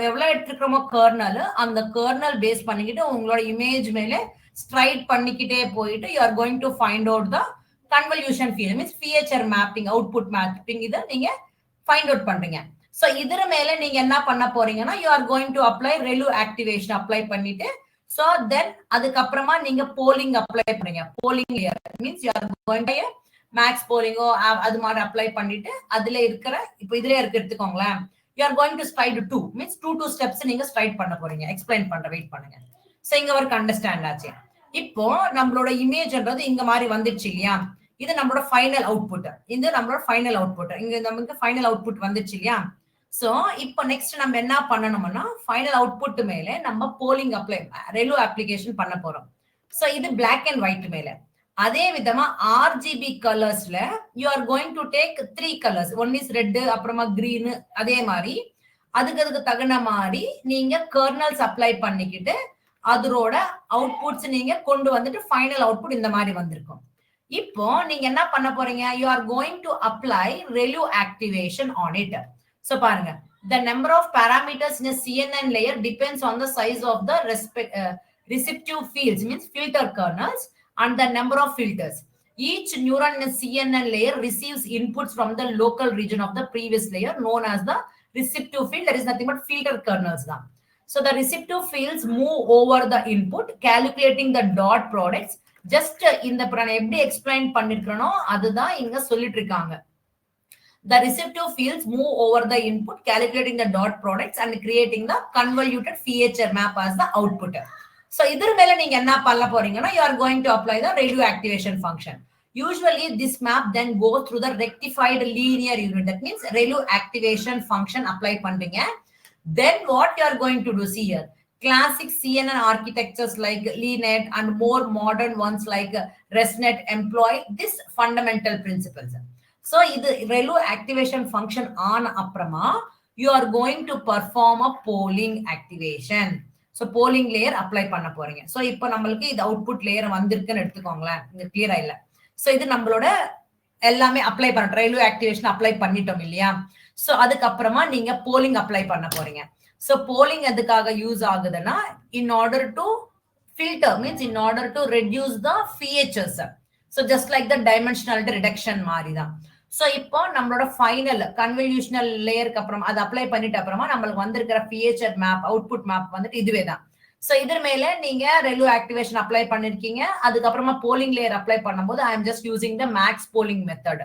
எவ்வளவு எடுத்துக்கிறோமோ கர்னல், அந்த கர்னல் பேஸ் பண்ணிக்கிட்டு உங்களோட இமேஜ் மேலே ஸ்ட்ரைட் பண்ணிக்கிட்டே போயிட்டு you are going to find out the convolution field, means feature mapping, output mapping, இத நீங்க find out பண்றீங்க. So இதர மேல நீங்க என்ன பண்ண போறீங்கன்னா you are going to apply ReLU activation apply பண்ணிட்டு so then அதுக்கு அப்புறமா நீங்க polling apply பண்றீங்க. polling layer means you are going to max போலிங்கோ அது மாதிரி அப்ளை பண்ணிட்டு அதுல இருக்கிற இப்போ இதுல இருக்க எடுத்துக்கோங்களேன், you are going to stride 2 means 2 steps நீங்க ஸ்ட்ரைட் பண்ண போறீங்க. எக்ஸ்பிளைன் பண்ற, வெயிட் பண்ணுங்க. சோ இங்க வரைக்கும் அண்டர்ஸ்டாண்ட் ஆச்சு. இப்போ நம்மளோட இமேஜ்ன்றது இங்க மாதிரி வந்துச்சு இல்லையா, இது நம்மளோட ஃபைனல் அவுட்புட். இது நம்மளோட ஃபைனல் அவுட்புட். இங்க நமக்கு ஃபைனல் அவுட்புட் வந்துச்சு இல்லையா. சோ இப்போ நெக்ஸ்ட் நம்ம என்ன பண்ணணும்னா ஃபைனல் அவுட்புட் மேல நம்ம போலிங் அப்ளை ReLU அப்ளிகேஷன் பண்ண போறோம். சோ இது பிளாக் அண்ட் ஒயிட் மேல. அதே விதமா RGB கலர்ஸ்ல you are going to take 3 colors. One is red, அப்புறமா green. அதே மாதிரி அதுக்கு தகுந்த மாதிரி நீங்க கர்னல்ஸ் அப்ளை பண்ணிக்கிட்டு அதோட அவுட்புட்ஸ் நீங்க கொண்டு வந்துட்டு ஃபைனல் அவுட்புட் இந்த மாதிரி வந்திருக்கும். இப்போ நீங்க என்ன பண்ண போறீங்க, you are going to apply ReLU activation on it. So பாருங்க, the number of parameters in a CNN layer depends on the size of the receptive fields, means filter kernels, and the number of filters. Each neuron in a CNN layer receives inputs from the local region of the previous layer known as the receptive field. That is nothing but filter kernels. So the receptive fields move over the input, calculating the dot products. Just in the எப்படி explain பண்ணிருக்கனோ அதுதான் இங்க சொல்லிட்டு இருக்காங்க. The receptive fields move over the input, calculating the dot products and creating the convoluted feature map as the output. So இதர் மேல நீங்க என்ன பண்ண போறீங்கன்னா you are going to apply the ReLU activation function. Usually this map then goes through the rectified linear unit. That means ReLU activation function apply பண்றீங்க. Then what you are going to do, see here, classic CNN architectures like LeNet and more modern ones like ResNet employ this fundamental principles. So இது ReLU activation function ஆன அப்புறமா you are going to perform a polling activation. So polling layer apply பண்ண போறீங்க. So இப்போ நம்மளுக்கு இது output layer வந்திருக்குன்னு எடுத்துக்கோங்களேன். இங்க கிளியரா இல்ல. So இது நம்மளோட எல்லாமே அப்ளை பண்றோம். ReLU ஆக்டிவேஷன் அப்ளை பண்ணிட்டோம் இல்லையா. So அதுக்கு அப்புறமா நீங்க polling அப்ளை பண்ண போறீங்க. So polling எதுக்காக யூஸ் ஆகுதுன்னா in order to filter, means in order to reduce the features. So just like the dimensionality reduction மாதிரி தான். சோ இப்போ நம்மளோட ஃபைனல் கன்வல்யூஷனல் லேயருக்கு அப்புறம் அது அப்ளை பண்ணிட்ட அப்புறமா நம்மளுக்கு வந்திருக்கிற ஃபீச்சர் மேப், அவுட்புட் மேப் வந்துட்டு இதுவே தான். சோ இதர் மேல நீங்க ReLU ஆக்டிவேஷன் அப்ளை பண்ணிருக்கீங்க. அதுக்கப்புறமா போலிங் லேயர் அப்ளை பண்ணும்போது I'm just using the max pooling method.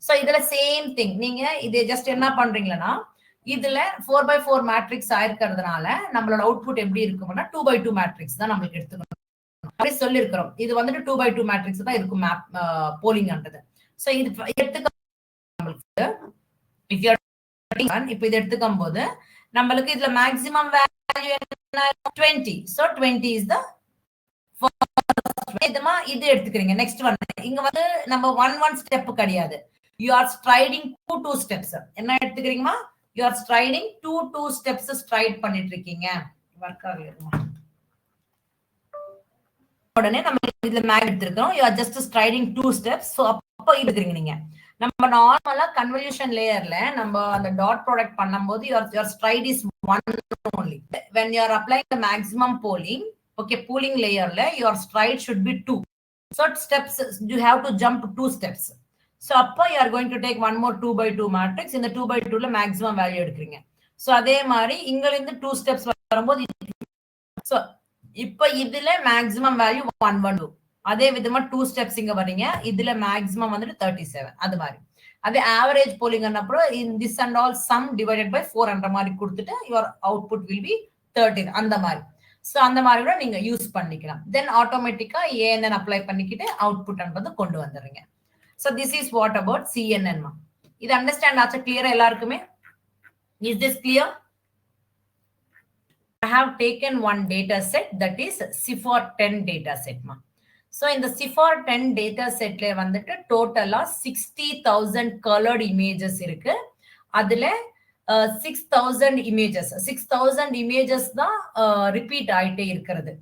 So இதுல சேம் திங், நீங்க இது ஜஸ்ட் என்ன பண்றீங்கன்னா இதுல 4x4 மேட்ரிக்ஸ் ஆயிருக்கிறதுனால நம்மளோட அவுட்புட் எப்படி இருக்கும்னா 2x2 மேட்ரிக்ஸ் தான் நம்மளுக்கு எடுத்துக்கணும். அப்படி சொல்லி இருக்கிறோம். இது வந்துட்டு 2x2 மேட்ரிக்ஸ் தான் இருக்கும் மேப் போலிங்ன்றது. சோ இது எடுத்துக்க if you are இப்போ இது எடுத்துக்கும் போது நம்மளுக்கு இதுல மேக்ஸிமம் வேல்யூ என்ன 20. So 20 is the first. இது எடுத்துக்கிறீங்க. நெக்ஸ்ட் ஒன் இங்க வந்து நம்ம 1 ஸ்டெப் கிடையாது. you are striding 2 steps. என்ன எடுத்துக்கிறீங்கமா, you are striding 2 steps straight பண்ணிட்டு இருக்கீங்க. வர்க் ஆகுமா உடனே நம்ம இதுல மேக் எடுத்துக்கிறோம். you are just striding 2 steps. So அப்போ எடுத்துக்கிறீங்க நீங்க. நம்ம நார்மலா கன்வல்யூஷன் லேயர்ல நம்ம அந்த டாட் ப்ராடக்ட் பண்ணும்போது your stride is 1 only. When you are applying the maximum polling, okay, pooling layerல your stride should be 2. So steps you have to jump 2 steps. So அப்போ you are going to take one more 2x2 matrix. இந்த 2x2ல maximum value எடுக்கிறீங்க. So அதே மாதிரி இங்க இருந்து 2 steps வரும்போது so இப்ப இதுல மேக்ஸிமம் வேல்யூ 112. அதே விதமா 2 ஸ்டெப்ஸ் இங்க வரீங்க. இதுல மேக்ஸிமம் வந்துட்டு 37. அது மாதிரி. அதே ஆவரேஜ் போலிங் அப்புறம் in this and all sum divided by 400 மாதிரி கொடுத்துட்டு your output will be 13 அந்த மாதிரி. சோ அந்த மாதிரி கூட நீங்க யூஸ் பண்ணிக்கலாம். தென் ஆட்டோமேட்டிக்கா ஏஎன்என் அப்ளை பண்ணிக்கிட்டு அவுட்புட்ன்றது கொண்டு வந்துடுறீங்க. So this is what about CNN. இது அண்டர்ஸ்டாண்ட் ஆச்சா கிளியரா எல்லாருக்குமே? Is this clear? I have taken one data set, that is CIFAR 10 data set. So in the CIFAR 10 data set le வந்துட்டு டோட்டலா 60,000 colored images இருக்கு. அதுல 6,000 images தான் repeat ஆயிட்டே இருக்கிறது.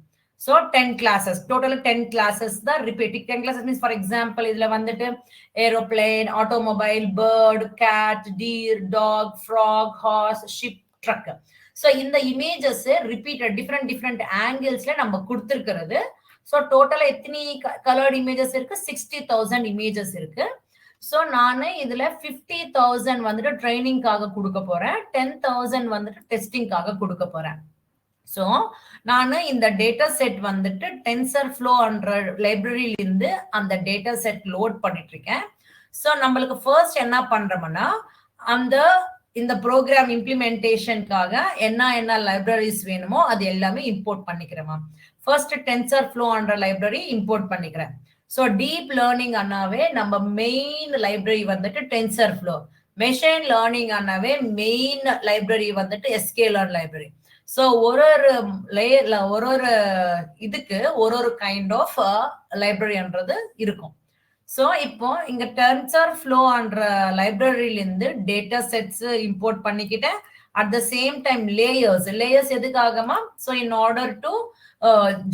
So 10 classes, total 10 classes தான் repeat. 10 classes means for example இதுல வந்துட்டு aeroplane, automobile, bird, cat, deer, dog, frog, horse, ship, truck. So இந்த images repeated different anglesல நம்ம கொடுத்திருக்கிறது. So total எத்தனை colored images இருக்கு? 60,000 images இருக்கு. So நானு இதுல 50,000 வந்துட்டு ட்ரைனிங்காக கொடுக்க போறேன், 10,000 வந்துட்டு டெஸ்டிங்காக கொடுக்க போறேன். சோ நானு இந்த டேட்டா செட் வந்துட்டு TensorFlow என்ற லைப்ரரியில இருந்து அந்த டேட்டா செட் லோட் பண்ணிட்டு இருக்கேன். சோ நம்மளுக்கு ஃபர்ஸ்ட் என்ன பண்றோம்னா இந்த ப்ரோக்ராம் இம்ப்ளிமெண்டேஷனுக்காக என்ன லைப்ரரிஸ் வேணுமோ அது எல்லாமே இம்போர்ட் பண்ணிக்கிறேன். ஃபர்ஸ்ட் TensorFlow என்ற லைப்ரரி இம்போர்ட் பண்ணிக்கிறேன். சோ டீப் லேர்னிங் அண்ணாவே நம்ம மெயின் லைப்ரரி வந்துட்டு TensorFlow, மெஷின் லேர்னிங் அண்ணாவே மெயின் லைப்ரரி வந்துட்டு sklearn லைப்ரரி. சோ ஒரு லேயர்ல ஒரு இதுக்கு ஒரு கைண்ட் ஆஃப் லைப்ரரின்றது இருக்கும். சோ இப்போ இங்க TensorFlow என்ற லைப்ரரியில இருந்து டேட்டா செட்ஸ் இம்போர்ட் பண்ணிக்கிட்டேன். At the same time layers எதுக்காகமா? So in order to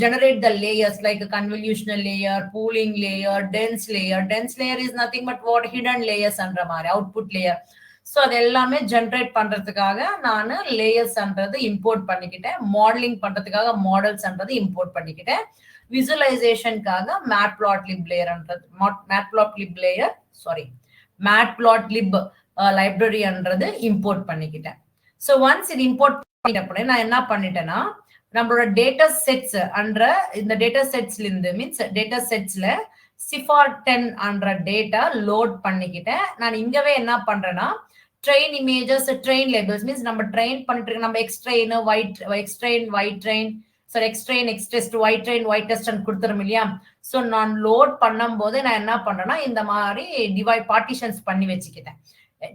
generate the layers like a convolutional layer, pooling layer, dense layer. Dense layer is nothing but what? Hidden layers என்ற மாதிரி output layer. So அது எல்லாமே generate பண்றதுக்காக நான் லேயர்ஸ்ன்றது import பண்ணிக்கிட்டேன். Modelling பண்றதுக்காக மாடல்ஸ்ன்றது import பண்ணிக்கிட்டேன். விசுவலைசேஷனுக்காக மேட்ப்ளாட்லிப் லைப்ரரின்றது இம்போர்ட் பண்ணிக்கிட்டேன். சோ ஒன்ஸ் இது இம்போர்ட் பண்ணிட்ட நான் என்ன பண்ணிட்டேன்னா நம்மளோட டேட்டா செட்ஸ் என்ற இந்த டேட்டா செட்ஸ்ல இருந்து மீன்ஸ் டேட்டா செட்ஸ்ல CIFAR 10 என்ற டேட்டா லோட் பண்ணிக்கிட்டேன். நான் இங்கவே என்ன பண்றேன்னா train images, train labels means நம்ம ட்ரெயின் பண்ணிட்டு இருக்க நம்ம x train, y train, sorry x train, x test, y train, y test கொடுத்துரும் இல்லையா? சோ நான் லோட் பண்ணும் போது நான் என்ன பண்றேன்னா இந்த மாதிரி பார்ட்டிஷன்ஸ் பண்ணி வச்சுக்கிட்டேன்.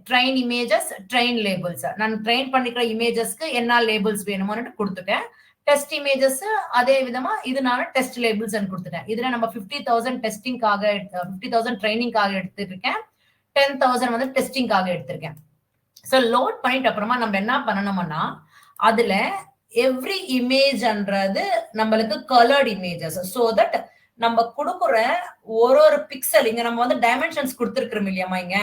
Train images, train labels. நான் ட்ரெயின் பண்ணிக்கிற இமேஜஸ்க்கு என்ன லேபிள்ஸ் வேணுமோன்னு கொடுத்துட்டேன். டெஸ்ட் இமேஜஸ் அதே விதமா இது நான் டெஸ்ட் லேபிள்ஸ் கொடுத்துட்டேன். இதுல நம்ம 50,000 டெஸ்டிங்காக 50,000 ட்ரைனிங்காக எடுத்துருக்கேன், 10,000 வந்து டெஸ்டிங்காக எடுத்திருக்கேன். சோ லோட் பண்ணிட்டு அப்புறமா நம்ம என்ன பண்ணணும்னா அதுல எவ்ரி இமேஜ்ன்றது நம்மளுக்கு கலர்ட் இமேஜஸ். சோ தட் நம்ம கொடுக்குற ஒரு பிக்சல் இங்க நம்ம வந்து டைமென்ஷன்ஸ் கொடுத்துருக்கிறோம் இல்லையாமா இங்க.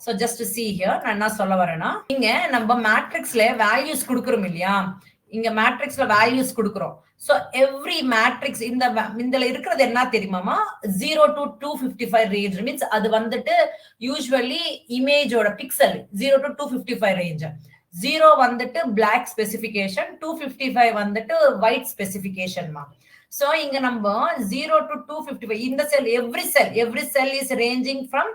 சோ ஜஸ்ட் see here நான் என்ன சொல்ல வரேன்னா இங்க நம்ம மேட்ரிக்ஸ்ல வேல்யூஸ் கொடுக்குறோம் இல்லையா? இங்க மேட்ரிக்ஸ்ல வேல்யூஸ் கொடுக்குறோம். சோ எவ்ரி மேட்ரிக்ஸ் இந்த இருக்கிறது என்ன தெரியுமாமா? 0 to 255 ரேஞ்ச் மீன்ஸ் அது வந்துட்டு யூசுவலி இமேஜோட பிக்சல் 0 to 255 ரேஞ்ச். 0 வந்துட்டு பிளாக் ஸ்பெசிபிகேஷன், 255 வந்துட்டு ஒயிட் ஸ்பெசிபிகேஷன்மா. சோ இங்க நம்ம 0 to 255 இந்த every cell is ranging from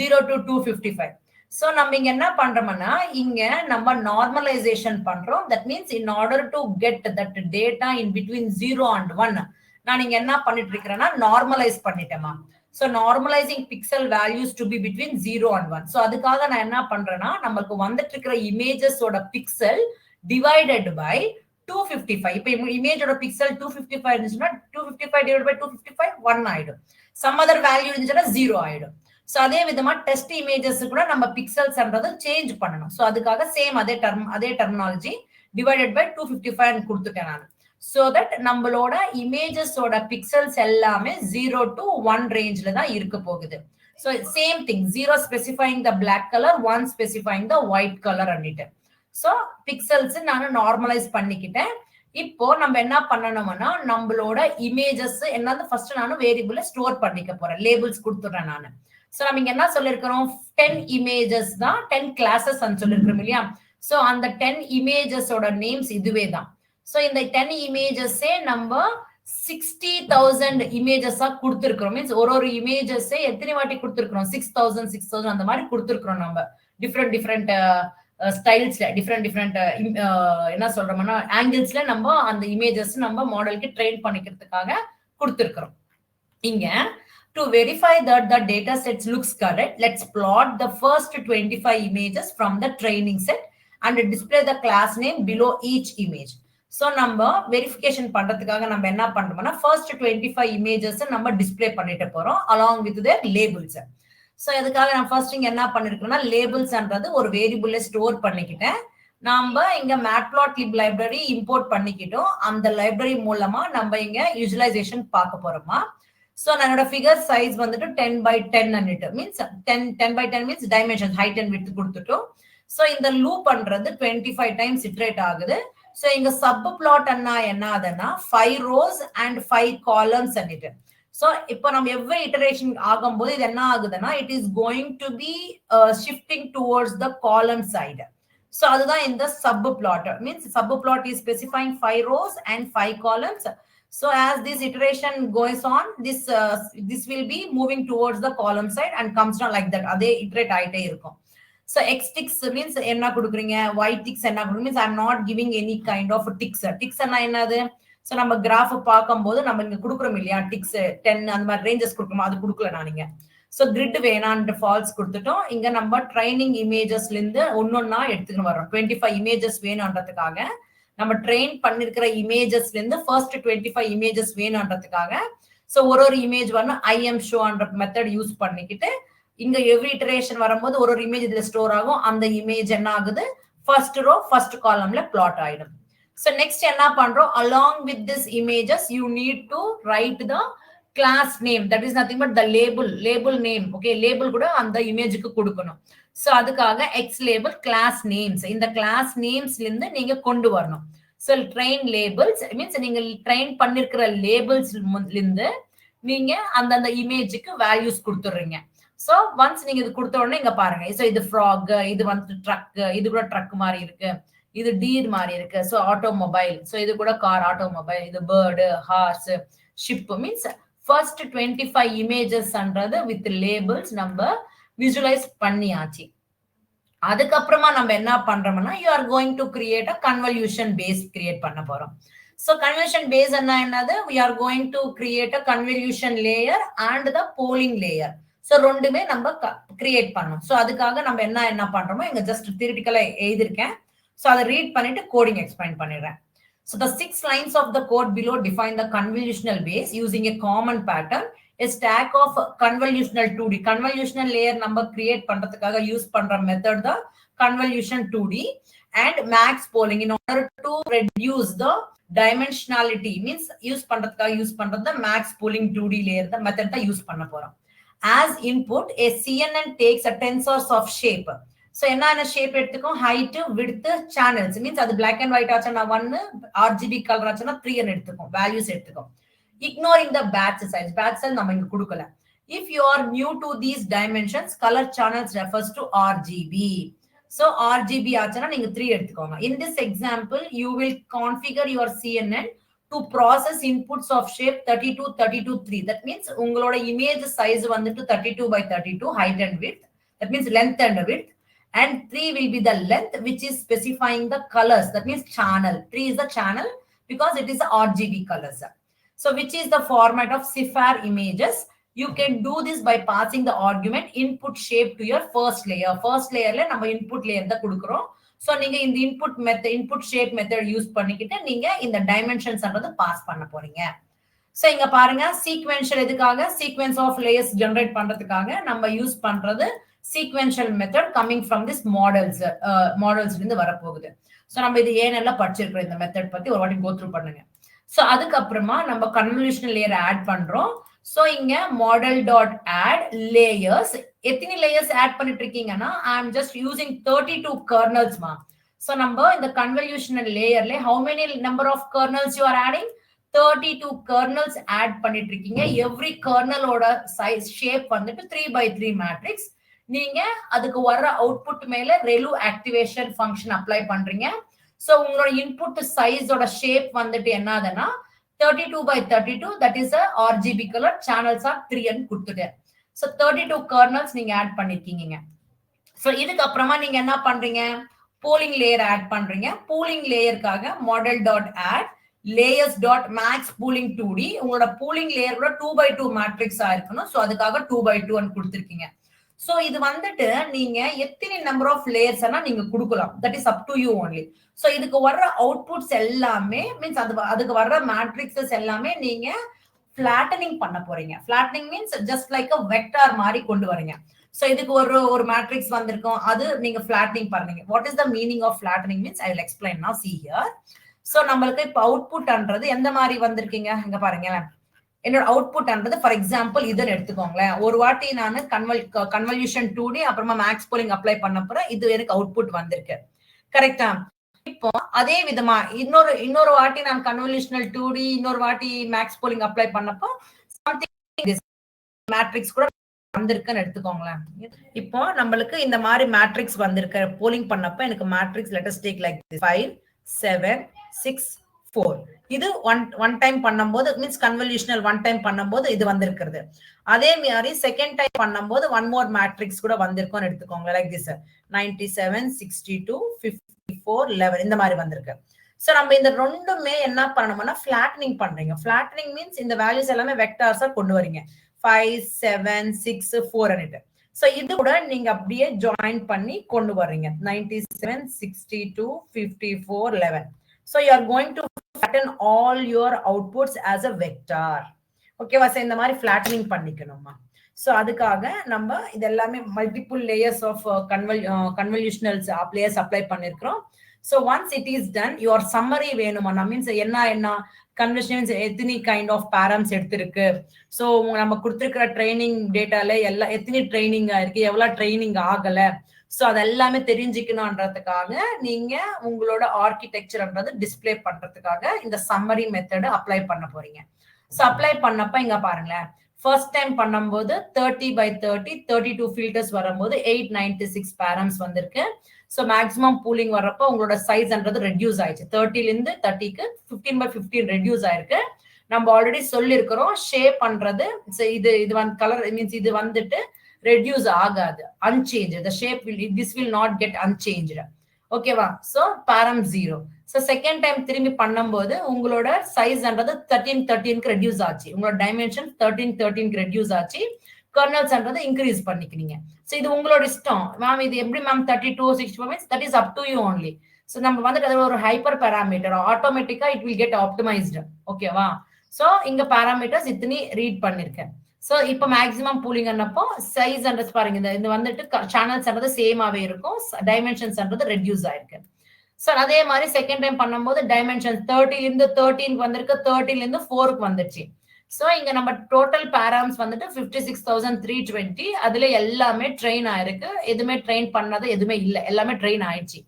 0 to 255. So நம்ம இங்க என்ன பண்றோம்னா இங்க நம்ம நார்மலைசேஷன் பண்றோம். That means in order to get that data in between 0 and 1 நான் இங்க என்ன பண்ணிட்டு இருக்கிறேன்னா நார்மலைஸ் பண்ணிட்டேமா. So normalising pixel values to be between 0 and 1. So அதுக்காக நான் என்ன பண்றேன்னா நமக்கு வந்துட்டு இருக்கிற இமேஜஸோட பிக்சல் டிவைடட் பை 255. இப்ப இமேஜோட பிக்சல் 255 இருந்துச்சுன்னா 255 டிவைட் பை 255 1 ஆயிடும். சம் அதர் வேல்யூ இருந்துச்சுன்னா 0 ஆயிடும். சோ அதே விதமா டெஸ்ட் இமேஜஸ் கூட நம்ம பிக்சல்ஸ்ன்றது சேஞ்ச் பண்ணணும். சோ அதுக்காக சேம் அதே டெர்மினாலஜி டிவைடட் பை 255 கொடுத்துட்டேன் நான். சோ தட் நம்மளோட இமேஜஸோட பிக்சல்ஸ் எல்லாமே 0 to 1 ரேஞ்ச்ல தான் இருக்க போகுது. So same thing 0 specifying the black colour, 1 specifying the white colour அன்னிட்டு. சோ பிக்சல்ஸ் நான் நார்மலைஸ் பண்ணிக்கிட்டேன். இப்போ நம்ம என்ன பண்ணணும்னா நம்மளோட இமேஜஸ் என்னது ஃபர்ஸ்ட் நான் வேரியபிள்ல ஸ்டோர் பண்ணிக்க போறேன், லேபிள்ஸ் கொடுத்துறேன் நான். சோ நம்ம இங்க என்ன சொல்லிருக்கிறோம் 10 இமேஜஸ் தான் 10 கிளாஸஸ் சொல்லிருக்கிறோம் இல்லையா? சோ அந்த 10 இமேஜஸோட நேம்ஸ் இதுவே தான். So in the 10 images நம்ம 60,000 images கொடுத்திருக்கிறோம். மீன்ஸ் ஒரு images எத்தனை வாட்டி கொடுத்திருக்கிறோம்? 6,000 அந்த மாதிரி கொடுத்திருக்கிறோம் நம்ம. டிஃப்ரெண்ட் ஸ்டைல்ஸ்ல டிஃப்ரெண்ட் என்ன சொல்றோம்னா ஆங்கிள்ஸ்ல நம்ம அந்த இமேஜஸ் நம்ம மாடலுக்கு ட்ரெயின் பண்ணிக்கிறதுக்காக கொடுத்திருக்கிறோம். இங்க to verify that the data sets looks correct, let's plot the first 25 images from the training set and display the class name below each image. So நம்ம வெரிஃபிகேஷன் பண்றதுக்காக நம்ம என்ன பண்றோம்னா first 25 images நம்ம டிஸ்ப்ளே பண்ணிட்டு போறோம் along with their labels. So இதுக்காக நான் ஃபர்ஸ்ட் இங்க என்ன பண்ணிருக்கேன்னா லேபிள்ஸ்ன்றது ஒரு வேரியபிள்ல ஸ்டோர் பண்ணிக்கிட்டேன். நாம இங்க matplotlib லைப்ரரி இம்போர்ட் பண்ணிக்கிட்டோம். அந்த லைப்ரரி மூலமா நம்ம இங்க யூட்டிலைசேஷன் பார்க்க போறோமா. So என்னோட ஃபிகர் சைஸ் வந்துட்டு 10 by 10 அன்னிட்டு means 10 by 10 means dimension height and width கொடுத்துட்டோம். ஸோ இந்த லூப் பண்றது 25 டைம்ஸ் இட்ரேட் ஆகுது. ஸோ இங்க சப் பிளாட் என்ன ஆகுதுன்னா 5 rows and 5 columns அன்னிட்டு. ஸோ இப்போ நம்ம எவ்வளவு இட்டரேஷன் ஆகும்போது இது என்ன ஆகுதுன்னா it is going to be shifting towards the column side. So அதுதான் இந்த subplot means subplot is specifying 5 rows and 5 columns. So as this iteration goes on, this will be moving towards the column side and comes down like that. Adhe iterate ஆயிட்டே இருக்கும். So x ticks means என்ன கொடுக்குறீங்க, y ticks என்ன கொடுக்குறீங்க means I am not giving any kind of ticks. Ticks என்ன என்னது? So நம்ம graph பார்க்கும்போது நம்ம இங்க கொடுக்குறோம் இல்லையா ticks 10 அந்த மாதிரி ரேஞ்சஸ் கொடுக்கணும், அது கொடுக்கல நான் இங்க. So grid வேணான்ற ஃபால்ஸ் கொடுத்துட்டோம். இங்க நம்ம ட்ரைனிங் இமேஜஸ்ல இருந்து ஒன்னொன்னா எடுத்துக்கிட்டு வரோம். 25 இமேஜஸ் வேணும்ன்றதுக்காக நம்ம ட்ரெயின் பண்ணிருக்கிற இமேஜஸ்ல இருந்து ஃபர்ஸ்ட் 25 இமேஜஸ் வேணும்ன்றதுக்காக சோ ஒரு இமேஜ் வந்து IM show என்ற மெத்தட் யூஸ் பண்ணிக்கிட்டு இங்க எவ்ரி இட்டரேஷன் வரும்போது ஒரு இமேஜ் இதுல ஸ்டோர் ஆகும். அந்த இமேஜ் என்ன ஆகுது ஃபர்ஸ்ட் ரோ ஃபர்ஸ்ட் காலம்ல பிளாட் ஆயிடும். சோ நெக்ஸ்ட் என்ன பண்றோம், along with this images you need to write the class name, that is nothing but the label name. Okay, label கூட அந்த இமேஜுக்கு கொடுக்கணும். சோ அதுக்காக x label class names, இந்த class namesல இருந்து நீங்க கொண்டு வரணும். சோ train labels மீன்ஸ் நீங்க ட்ரெயின் பண்ணிருக்கிற லேபிள்ஸ்ல இருந்து நீங்க அந்த இமேஜுக்கு வேல்யூஸ் கொடுத்துறீங்க. சோ ஒன்ஸ் நீங்க இது கொடுத்த உடனே இங்க பாருங்க, சோ இது ஃப்ராக், இது வந்து ட்ரக், இது கூட ட்ரக் மாதிரி இருக்கு, இது டீர் மாதிரி இருக்கு, சோ ஆட்டோமொபைல், சோ இது கூட கார் ஆட்டோமொபைல், இது bird, horse, ship means first 25 இமேஜஸ்ன்றது வித் லேபிள்ஸ் நம்ம விஜுவலைஸ் பண்ணியாச்சு. அதுக்கப்புறமா நம்ம என்ன பண்றோம்னா you are going to create a convolution base create பண்ண போறோம். சோ கன்வல்யூஷன் பேஸ் என்னது, we are going to create a convolution layer and the polling layer. So ரெண்டுமே நம்ம கிரியேட் பண்ணோம். சோ அதுக்காக நம்ம என்ன பண்றோமோ இங்க ஜஸ்ட் தியரிட்டிக்கலா எழுதிருக்கேன். சோ அதை ரீட் பண்ணிட்டு கோடிங் எக்ஸ்பிளைன் பண்ணிடுறேன். So the 6 lines of the code below define the convolutional base using a common pattern. A stack of convolutional 2D. Convolutional layer number create பண்றதுக்காக யூஸ் பண்ற மெத்தட் தான் convolution 2D and max polling in order to reduce the dimensionality means use பண்றதுக்காக use பண்றது max polling 2D layer the method தான் use பண்ண போறோம். As input a CNN takes a tensors of shape. So என்ன shape எடுத்துக்கும், height, width, channels means அது black and white ஆச்சுன்னா 1, RGB colour ஆச்சுன்னா 3 எடுத்துக்கும், வேல்யூஸ் எடுத்துக்கும். Ignoring the batch size, batch size நம்ம இங்க கொடுக்கல. If you are new to these dimensions, color channels refers to RGB. So RGB ஆச்சுன்னா நீங்க 3 எடுத்துக்கோங்க. In this example, you will configure your CNN to process inputs of shape 32, 32, 3. That means உங்களோட image size வந்துட்டு 32 by 32 height and width. That means length and width. And 3 will be the length which is specifying the colors. That means channel. 3 is the channel because it is the RGB colors. So which is the format of CIFAR images. You can do this by passing the argument input shape to your first layer. First layer la நம்ம input layer தான் கொடுக்கிறோம். So நீங்க இந்த input shape method use பண்ணிக்கிட்டு நீங்க இந்த dimensions அன்றத pass பண்ண போறீங்க. So இங்க பாருங்க sequential எதுக்காக, sequence of layers generate பண்றதுக்காக நம்ம யூஸ் பண்றது sequential method coming from this models இருந்து வரப்போகுது. சோ நம்ம இது ஏனெல்லாம் படிச்சிருக்கோம், இந்த மெத்தட் பத்தி ஒரு வாட்டி கோ த்ரூ பண்ணுங்க. சோ அதுக்கப்புறமா நம்ம கன்வல்யூஷனல் லேயர் ஆட் பண்றோம். சோ இங்க model.add layers, எத்தனை லேயர்ஸ் ஆட் பண்ணிட்டு இருக்கீங்கன்னா I am just using 32 kernels மா. சோ நம்ம இந்த convolutional லேயர்ல how many number of kernels you are adding, 32 kernels add பண்ணிட்டு இருக்கீங்க. எவ்ரி கர்னலோட சைஸ் ஷேப் வந்துட்டு 3 by 3 மேட்ரிக்ஸ். நீங்க அதுக்கு வர அவுட்புட் மேல ரெலு ஆக்டிவேஷன் ஃபங்க்ஷன் அப்ளை பண்றீங்க. So உங்களோட இன்புட் சைஸோட ஷேப் வந்துட்டு என்ன ஆகுதுன்னா 32 by 32, that is a RGB color, channels are 3 and கொடுத்துட்டேன். So 32 kernels நீங்க ஆட் பண்ணிருக்கீங்க. So இதுக்கு அப்புறமா நீங்க என்ன பண்றீங்க, pooling layer ஆட் பண்றீங்க. pooling லேயருக்காக model.add layers.max pooling 2D, உங்களோட pooling layer கூட 2 by 2 மேட்ரிக்ஸ் இருக்கணும். சோ அதுக்காக 2 by 2 ன்னு கொடுத்திருக்கீங்க. சோ இது வந்துட்டு நீங்க எத்தனை நம்பர் ஆஃப் லேயர்ஸ் நீங்க கொடுக்கலாம், that is up to you only. So இதுக்கு வர்ற அவுட்புட்ஸ் எல்லாமே மீன்ஸ் அதுக்கு வர்ற மேட்ரிக்ஸஸ் எல்லாமே நீங்க flattening பண்ண போறீங்க. flattening means just like a vector மாதிரி கொண்டு வரீங்க. சோ இதுக்கு ஒரு மேட்ரிக்ஸ் வந்திருக்கும், அது நீங்க flattening பண்ணீங்க. What is the meaning of flattening means I will explain now. See here. So நம்மளுக்கு இப்ப அவுட்புட்ன்றது எந்த மாதிரி வந்திருக்கீங்க இங்க பாருங்க. என்னோட அவுட்புட்ன்றது ஃபார் எக்ஸாம்பிள் இதுன்னு எடுத்துக்கோங்களேன். ஒரு வாட்டி நான் கன்வல்யூஷன் 2D அப்புறமா மேக்ஸ் போலிங் அப்ளை பண்ண போறேன், இது எனக்கு அவுட்புட் வந்திருக்கு. கரெக்டா? இப்போ அதே விதமா இன்னொரு வாட்டி நான் கன்வல்யூஷனல் 2D இன்னொரு வாட்டி மேக்ஸ் போலிங் அப்ளை பண்ணப்போ சம்திங் மேட்ரிக்ஸ் கூட வந்திருக்குன்னு எடுத்துக்கோங்களேன். இப்போ நம்மளுக்கு இந்த மாதிரி மேட்ரிக்ஸ் வந்திருக்கு. போலிங் பண்ணப்ப எனக்கு matrix let us take like 5 7 6 4. இது ஒன் டைம் பண்ணும்போது மீன்ஸ் கன்வல்யூஷனல் ஒன் டைம் பண்ணும்போது இது வந்திருக்கிறது. அதே மாதிரி செகண்ட் டைம் பண்ணும்போது ஒன் மோர் மேட்ரிக்ஸ் கூட வந்திருக்கும்னு எடுத்துக்கோங்க. லைக் திஸ் 97 62 54 11 இந்த மாதிரி வந்திருக்கு. சோ நம்ம இந்த ரெண்டுமே என்ன பண்ணணும்னா flattening பண்றீங்க. flattening மீன்ஸ் இந்த வேல்யூஸ் எல்லாமே வெக்டார்ஸா கொண்டு வரீங்க. 5 7 6 4 ன்னு. சோ இது கூட நீங்க அப்படியே ஜாயின் பண்ணி கொண்டு வர்றீங்க. 97 62 54 11. So you are going to flatten all your outputs as a vector. Okay வா? இந்த மாதிரி flattening பண்ணிக்கணுமா. சோ அதுக்காக நம்ம இதெல்லாமே multiple layers of convolutionals layers apply பண்ணிருக்கிறோம். So once it is done, your summary வேணுமா, மீன்ஸ் என்ன கன்வல்யூஷன்ஸ் எத்தனை கைண்ட் ஆஃப் பேரம்ஸ் எடுத்திருக்கு, சோ நம்ம கொடுத்திருக்கிற ட்ரைனிங் டேட்டால எல்லாம் எத்தனை ட்ரைனிங் ஆயிருக்கு, எவ்வளவு ட்ரைனிங் ஆகல, சோ அதெல்லாமே தெரிஞ்சுக்கணும்ன்றதுக்காக நீங்க உங்களோட ஆர்கிடெக்சர்ன்றது டிஸ்பிளே பண்றதுக்காக இந்த சம்மரி மெத்தட் அப்ளை பண்ண போறீங்க. சோ அப்ளை பண்ணப்ப இங்க பாருங்களேன், ஃபர்ஸ்ட் டைம் பண்ணும்போது 30 by 30 32 ஃபில்டர்ஸ் வரும்போது 896 பேரம்ஸ் வந்திருக்கு. சோ மேக்ஸிமம் பூலிங் வர்றப்ப உங்களோட சைஸ்ன்றது ரெடியூஸ் ஆயிடுச்சு. 30ல இருந்து 30க்கு 15 by 15 ரெடியூஸ் ஆயிருக்கு. நம்ம ஆல்ரெடி சொல்லிருக்கிறோம் ஷேப் பண்றது இது கலர் மீன்ஸ் இது வந்துட்டு ரெடியூஸ் ஆகாது, unchanged. the shape this will not get unchanged. ஓகேவா? So param 0. So second time திரும்பி பண்ணும்போது உங்களோட சைஸ்ன்றது 13 13க்கு ரெடியூஸ் ஆச்சு. உங்களோட டைமென்ஷன் 13 13க்கு ரெடியூஸ் ஆச்சு. கர்னல்ஸ்ன்றது இன்க்ரீஸ் பண்ணிக்கிறீங்க. சோ இது உங்களோட இஷ்டம். மேம் இது எப்படி ma'am 32 64 means that is up to you only. So நம்ம வந்துட்டு அது ஒரு ஹைப்பர் பாராமீட்டர், ஆட்டோமேட்டிக்கா இட் வில் கெட் ஆப்டிமைஸ்டு. ஓகேவா? சோ இங்க பாராமீட்டர்ஸ் இத்தனை ரீட் பண்ணிருக்கேன். சோ இப்போ மேக்ஸிமம் பூலிங் அன்னப்போ சைஸ் பாருங்க, இது வந்துட்டு சேனல்ஸ்ன்றது சேமாவே இருக்கும், டைமென்ஷன்ஸ்ன்றது ரெடியூஸ் ஆயிருக்கு. சோ அதே மாதிரி செகண்ட் டைம் பண்ணும்போது டைமென்ஷன் 30ல இருந்து 13க்கு வந்திருக்கு, 30ல இருந்து 4க்கு வந்துச்சு. சோ இங்க நம்ம டோட்டல் பேராம்ஸ் வந்துட்டு 56,320. அதுல எல்லாமே ட்ரெயின் ஆயிருக்கு, எதுவுமே ட்ரெயின் பண்ணது எதுவுமே இல்ல, எல்லாமே ட்ரெயின் ஆயிடுச்சு.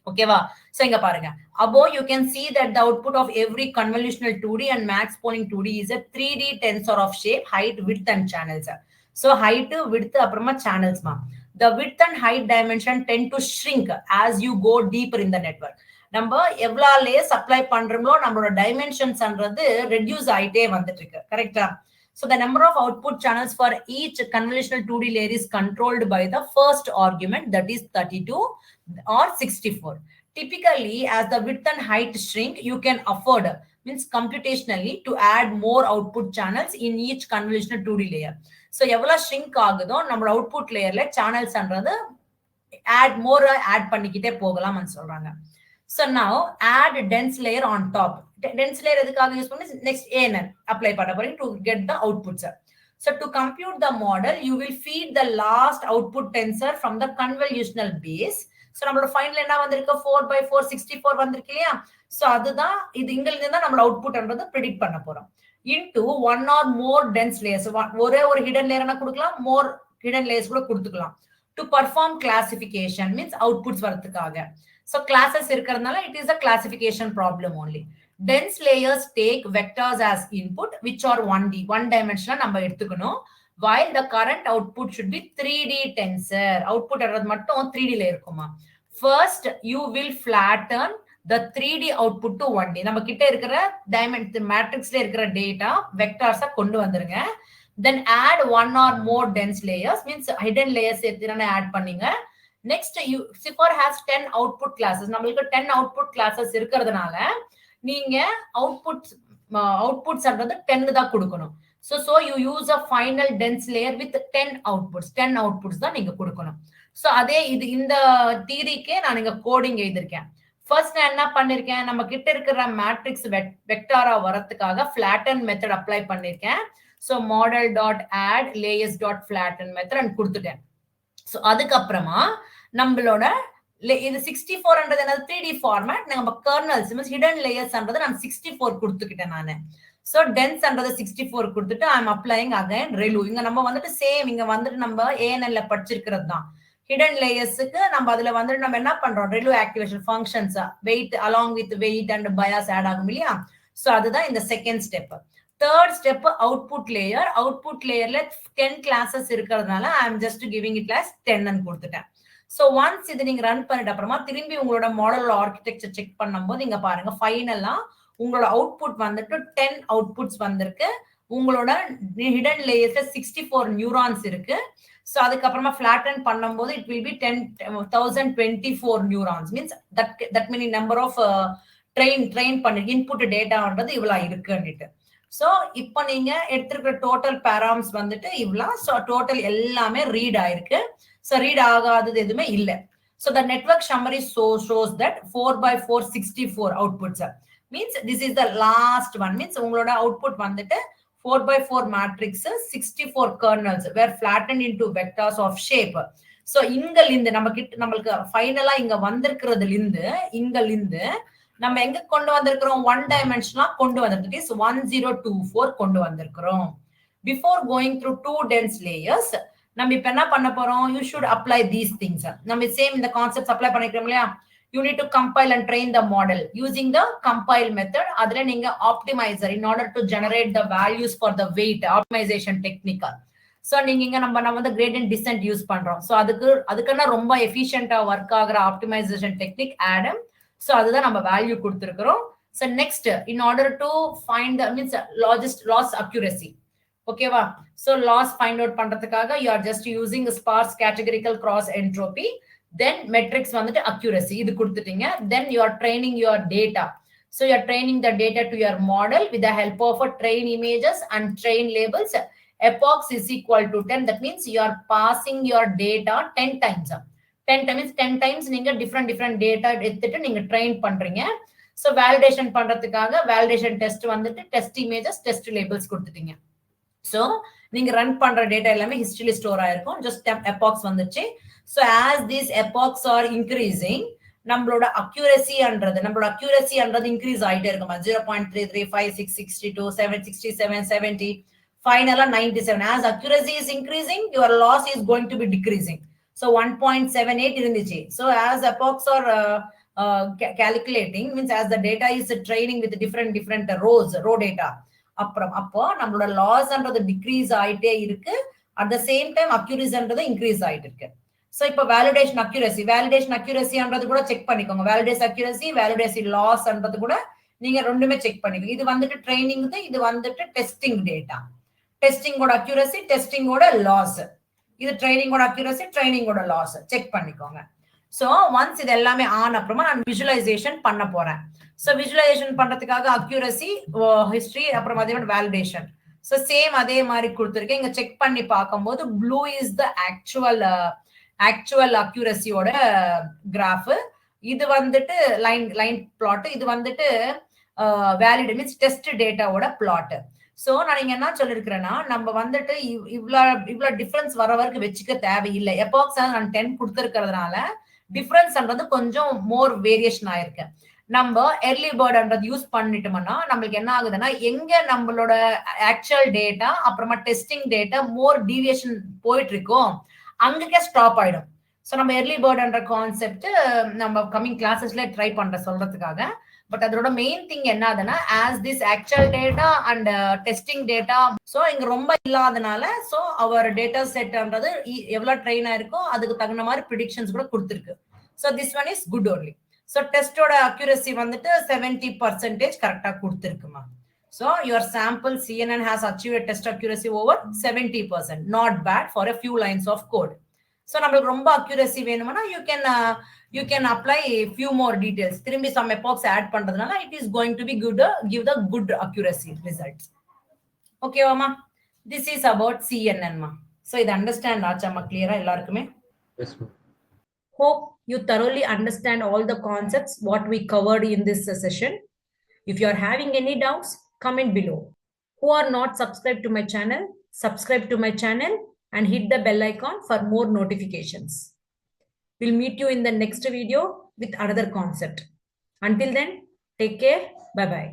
ஓகேவா? சோ இங்க பாருங்க, above you can see that the output of every convolutional 2D and max pooling 2D is a 3D tensor of shape, height, width and channels. So height, width அப்புறமா channels மா. The width and height dimension tend to shrink as you go deeper in the network. நம்ம எவ்வளவு layers apply பண்றோமோ நம்மளோட டைமென்ஷன்ஸ்ன்றது reduce ஆயிட்டே வந்துட்டு இருக்கு. கரெக்டா? So the number of output channels for each convolutional 2D layer is controlled by the first argument, that is 32 or 64. Typically, as the width and height shrink, you can afford, means computationally, to add more output channels in each convolutional 2D layer. So எவ்வளவு shrink ஆகுதோ நம்மளோட output லேயர்ல சேனல்ஸ்ன்றது add more add பண்ணிக்கிட்டே போகலாம்னு சொல்றாங்க. So now add dense layer on top. Dense layer எதுக்காக use பண்ணி next ANN apply பண்ண போறீங்க to get the outputs. So to compute the model, you will feed the last output tensor from the convolutional base. So நம்மளோட final என்ன வந்திருக்கு, 4 by 4 64 வந்திருக்கு இல்லையா? So அதுதான் இது, இங்க இருந்து தான் நம்மளோட அவுட்புட்ன்றது பிரெடிக்ட் பண்ண போறோம். into one or more dense layers. ஒரே ஒரு ஹிடன் லேயர்னா கொடுக்கலாம், more hidden layers கூட கொடுத்துக்கலாம். to perform classification means outputs வரதுக்காக. So classes இருக்கிறதுனால it is a classification problem only. Dense layers take vectors as input which are 1D, one dimensional நம்ம எடுத்துக்கணும். While the current output should be 3D tensor. Output மட்டும் 3D ல இருக்குமா. First you will flatten the 3D output to 1D. நம்ம கிட்ட இருக்கிற டைமெண்ட் மேட்ரிக்ஸ்ல இருக்கிற data வெக்டார்ஸா கொண்டு வந்துருங்க. Then add one or more dense layers, means hidden layers சேர்த்து ஆட் பண்ணீங்க. Next, CIFAR has 10 output classes. நம்மளுக்கு 10 output classes இருக்கிறதுனால நீங்க outputs அன்றது 10 தான் கொடுக்கணும். So you use a final dense layer with 10 outputs. 10 outputs தான் நீங்க கொடுக்கணும். So அதே இது இந்த தியரிக்கே நான் இங்க கோடிங் எழுதிருக்கேன். ஃபர்ஸ்ட் நான் என்ன பண்ணிருக்கேன், நம்ம கிட்ட இருக்கிற மேட்ரிக்ஸ் வெக்டாரா வரதுக்காக flatten மெத்தட் அப்ளை பண்ணிருக்கேன். So model dot add layers dot flatten method கொடுத்துட்டேன். So அதுக்கப்புறமா நம்மளோட இது 64ன்றது என்னது 3D ஃபார்மேட். நம்ம கர்னல்ஸ் மீன்ஸ் ஹிடன் லேயர்ஸ்ன்றது நான் 64 கொடுத்துக்கிட்டேன் நானு. So dense அன்றது 64 கொடுத்துட்டு I am applying again ReLU. இங்க நம்ம வந்துட்டு சேம் இங்க வந்துட்டு நம்ம ANL ல படிச்சிருக்கிறது தான். ஹிடன் லேயர்ஸ்க்கு நம்ம அதுல வந்துட்டு நம்ம என்ன பண்றோம், ReLU activation functions weight along with weight and bias add ஆகும் இல்லையா. சோ அதுதான் இந்த second step. Third step output layer. Output லேயர்ல 10 கிளாஸஸ் இருக்கிறதுனால I am just giving it as 10 ன்னு கொடுத்துட்டேன். சோ ஒன்ஸ் இது நீங்க ரன் பண்ணிட்ட அப்புறமா திரும்பி உங்களோட மாடல் ஆர்கிடெக்சர் செக் பண்ணும்போது இங்க பாருங்க ஃபைனலா உங்களோட அவுட்புட் வந்துட்டு 10 அவுட்புட்ஸ் வந்திருக்கு. உங்களோட ஹிடன் லேயர்ஸ்ல 64 நியூரான்ஸ் இருக்கு. சோ அதுக்கப்புறமா ஃபிளாட்டன் பண்ணும்போது it will be 10,024 neurons, means that many number of train பண்ணி இன்புட் டேட்டான்றது இவ்வளவு இருக்குன்னுட்டு. சோ இப்போ நீங்க எடுத்திருக்கிற டோட்டல் பேராம்ஸ் வந்துட்டு இவ்வளவு. சோ டோட்டல் எல்லாமே ரீட் ஆயிருக்கு. சோ ரீட் ஆகாதது எதுவுமே இல்ல. So the network summary shows that 4x4 64 outputs. Means this is the last one. Means உங்களோட output வந்துட்டு 4x4 matrix 64 kernels were flattened into vectors of shape. So இங்கலிருந்து நம்மளுக்கு ஃபைனலா இங்க வந்திருக்கிறதுலிருந்து நம்ம எங்க கொண்டு வந்திருக்கிறோம், 1 dimensional கொண்டு வந்திருக்கு. 1024 கொண்டு வந்திருக்கிறோம். Before going through 2 dense layers, நம்ம இப்ப என்ன பண்ண போறோம், you should apply these things. நம்ம சேம் இந்த கான்செப்ட்ஸ் அப்ளை பண்ணிக்கிறோம் இல்லையா. You need to compile and train the model using the compile method. அதுல நீங்க optimizer in order to generate the values for the weight optimization technique. So நீங்க இங்க நம்ம வந்து gradient descent யூஸ் பண்றோம். So அதுக்குன்னா ரொம்ப எஃபிஷியன்ட்டா ஒர்க் ஆகுற optimization technique Adam. So அதுதான் நம்ம வேல்யூ கொடுத்திருக்கிறோம். So next, in order to find the means loss accuracy. ஓகேவா. So loss find out பண்றதுக்காக you are just using a sparse categorical cross entropy. Then metrics வந்துட்டு accuracy இது கொடுத்துட்டீங்க. Then you are training your data. So you are training the data to your model with the help of a train images and train labels. Epochs is equal to 10. That means you are passing your data 10 times. 10 times நீங்க different data எடுத்துட்டு நீங்க train பண்றீங்க. So validation பண்றதுக்காக validation test வந்துட்டு test images, test labels கொடுத்துட்டீங்க. So நீங்க run பண்ற data எல்லாமே ஹிஸ்டரியில ஸ்டோர் ஆயிருக்கும். ஜஸ்ட் எபாக்ஸ் வந்துச்சு. So as these epochs are increasing, நம்மளோட accuracy அன்றது இன்க்ரீஸ் ஆயிட்டே இருக்கும். 0.33, 5, 6, 62, 767, 70, ஃபைனலா 97. As accuracy is increasing, your loss is going to be decreasing. So 1.78 இருந்துச்சு. So as epochs are calculating, means as the data is training with different row data, அப்போ நம்மளோட லாஸ்ன்றது decrease ஆயிட்டே இருக்கு. At the same time அக்யூரசின்றது increase ஆயிட்டு இருக்கு. So இப்போ validation அக்யூரசின்றது கூட செக் பண்ணிக்கோங்க. வேலிடேஷன் லாஸ்ன்றது கூட நீங்க ரெண்டுமே செக் பண்ணிக்கோங்க. இது வந்துட்டு ட்ரைனிங், இது வந்துட்டு டெஸ்டிங் டேட்டா. டெஸ்டிங்கோட அக்யூரசி, டெஸ்டிங்கோட லாஸ். இது ட்ரைனிங்கோட அக்யூரசி, ட்ரைனிங்கோட லாஸ் செக் பண்ணிக்கோங்க. சோ ஒன்ஸ் இது எல்லாமே ஆன அப்புறமா நான் விஜுவலைசேஷன் பண்ண போறேன். சோ விஜுவலைசேஷன் பண்றதுக்காக அக்யூரசி, ஹிஸ்டரி, அப்புறம் அதே மாதிரி வேலிடேஷன். சோ சேம் அதே மாதிரி கொடுத்துருக்கேன். இங்க செக் பண்ணி பார்க்கும்போது ப்ளூ இஸ் த ஆக்சுவல் அக்யூரசியோட கிராஃப். இது வந்துட்டு லைன் பிளாட். இது வந்துட்டு வேலிட் மீன்ஸ் டெஸ்ட் டேட்டாவோட பிளாட். சோ நான் இங்க என்ன சொல்லிருக்கிறேன்னா, நம்ம வந்துட்டு இவ்வளவு டிஃபரன்ஸ் வர வரைக்கும் வச்சுக்க தேவையில்லை. எபாக்ஸ் நான் 10 கொடுத்துருக்கிறதுனால டிஃபரன்ஸ்ன்றது கொஞ்சம் மோர் வேரியேஷன் ஆயிருக்கு. நம்ம எர்லி பேர்ட்ன்றது யூஸ் பண்ணிட்டோம்னா நம்மளுக்கு என்ன ஆகுதுன்னா, எங்க நம்மளோட ஆக்சுவல் டேட்டா அப்புறமா டெஸ்டிங் டேட்டா மோர் டீவியேஷன் போயிட்டு இருக்கோம், அங்கக்கே ஸ்டாப் ஆயிடும். ஸோ நம்ம எர்லி பேர்ட்ன்ற கான்செப்ட் நம்ம கம்மிங் கிளாஸஸ்ல ட்ரை பண்ற சொல்றதுக்காக. பட் அதோட மெயின் திங் என்னதுன்னா, as this actual data and testing data so இங்க ரொம்ப இல்லாதனால ஸோ அவர் டேட்டா செட்ன்றது எவ்வளவு ட்ரெயின் ஆயிருக்கோ அதுக்கு தகுந்த மாதிரி ப்ரிடிக்ஷன்ஸ் கூட கொடுத்துருக்கு. So this one is good only. So test accuracy வந்துட்டு 70% கரெக்டா கொடுத்திருக்குமா. So your sample CNN has achieved a test accuracy over 70%. Not bad for a few lines of code. So நம்மளுக்கு ரொம்ப accuracy வேணும்னா you can apply a few more details. திரும்பி some epochs add பண்றதுனால it is going to be good, give the good accuracy results. Okay ma, this is about CNN ma. So இது understand ஆச்சாமா clear எல்லாருக்குமே? Yes ma'am. Hope you thoroughly understand all the concepts what we covered in this session. If you are having any doubts, comment below. Who are not subscribed to my channel, subscribe to my channel and hit the bell icon for more notifications. We'll meet you in the next video with another concept. Until then, take care. Bye-bye.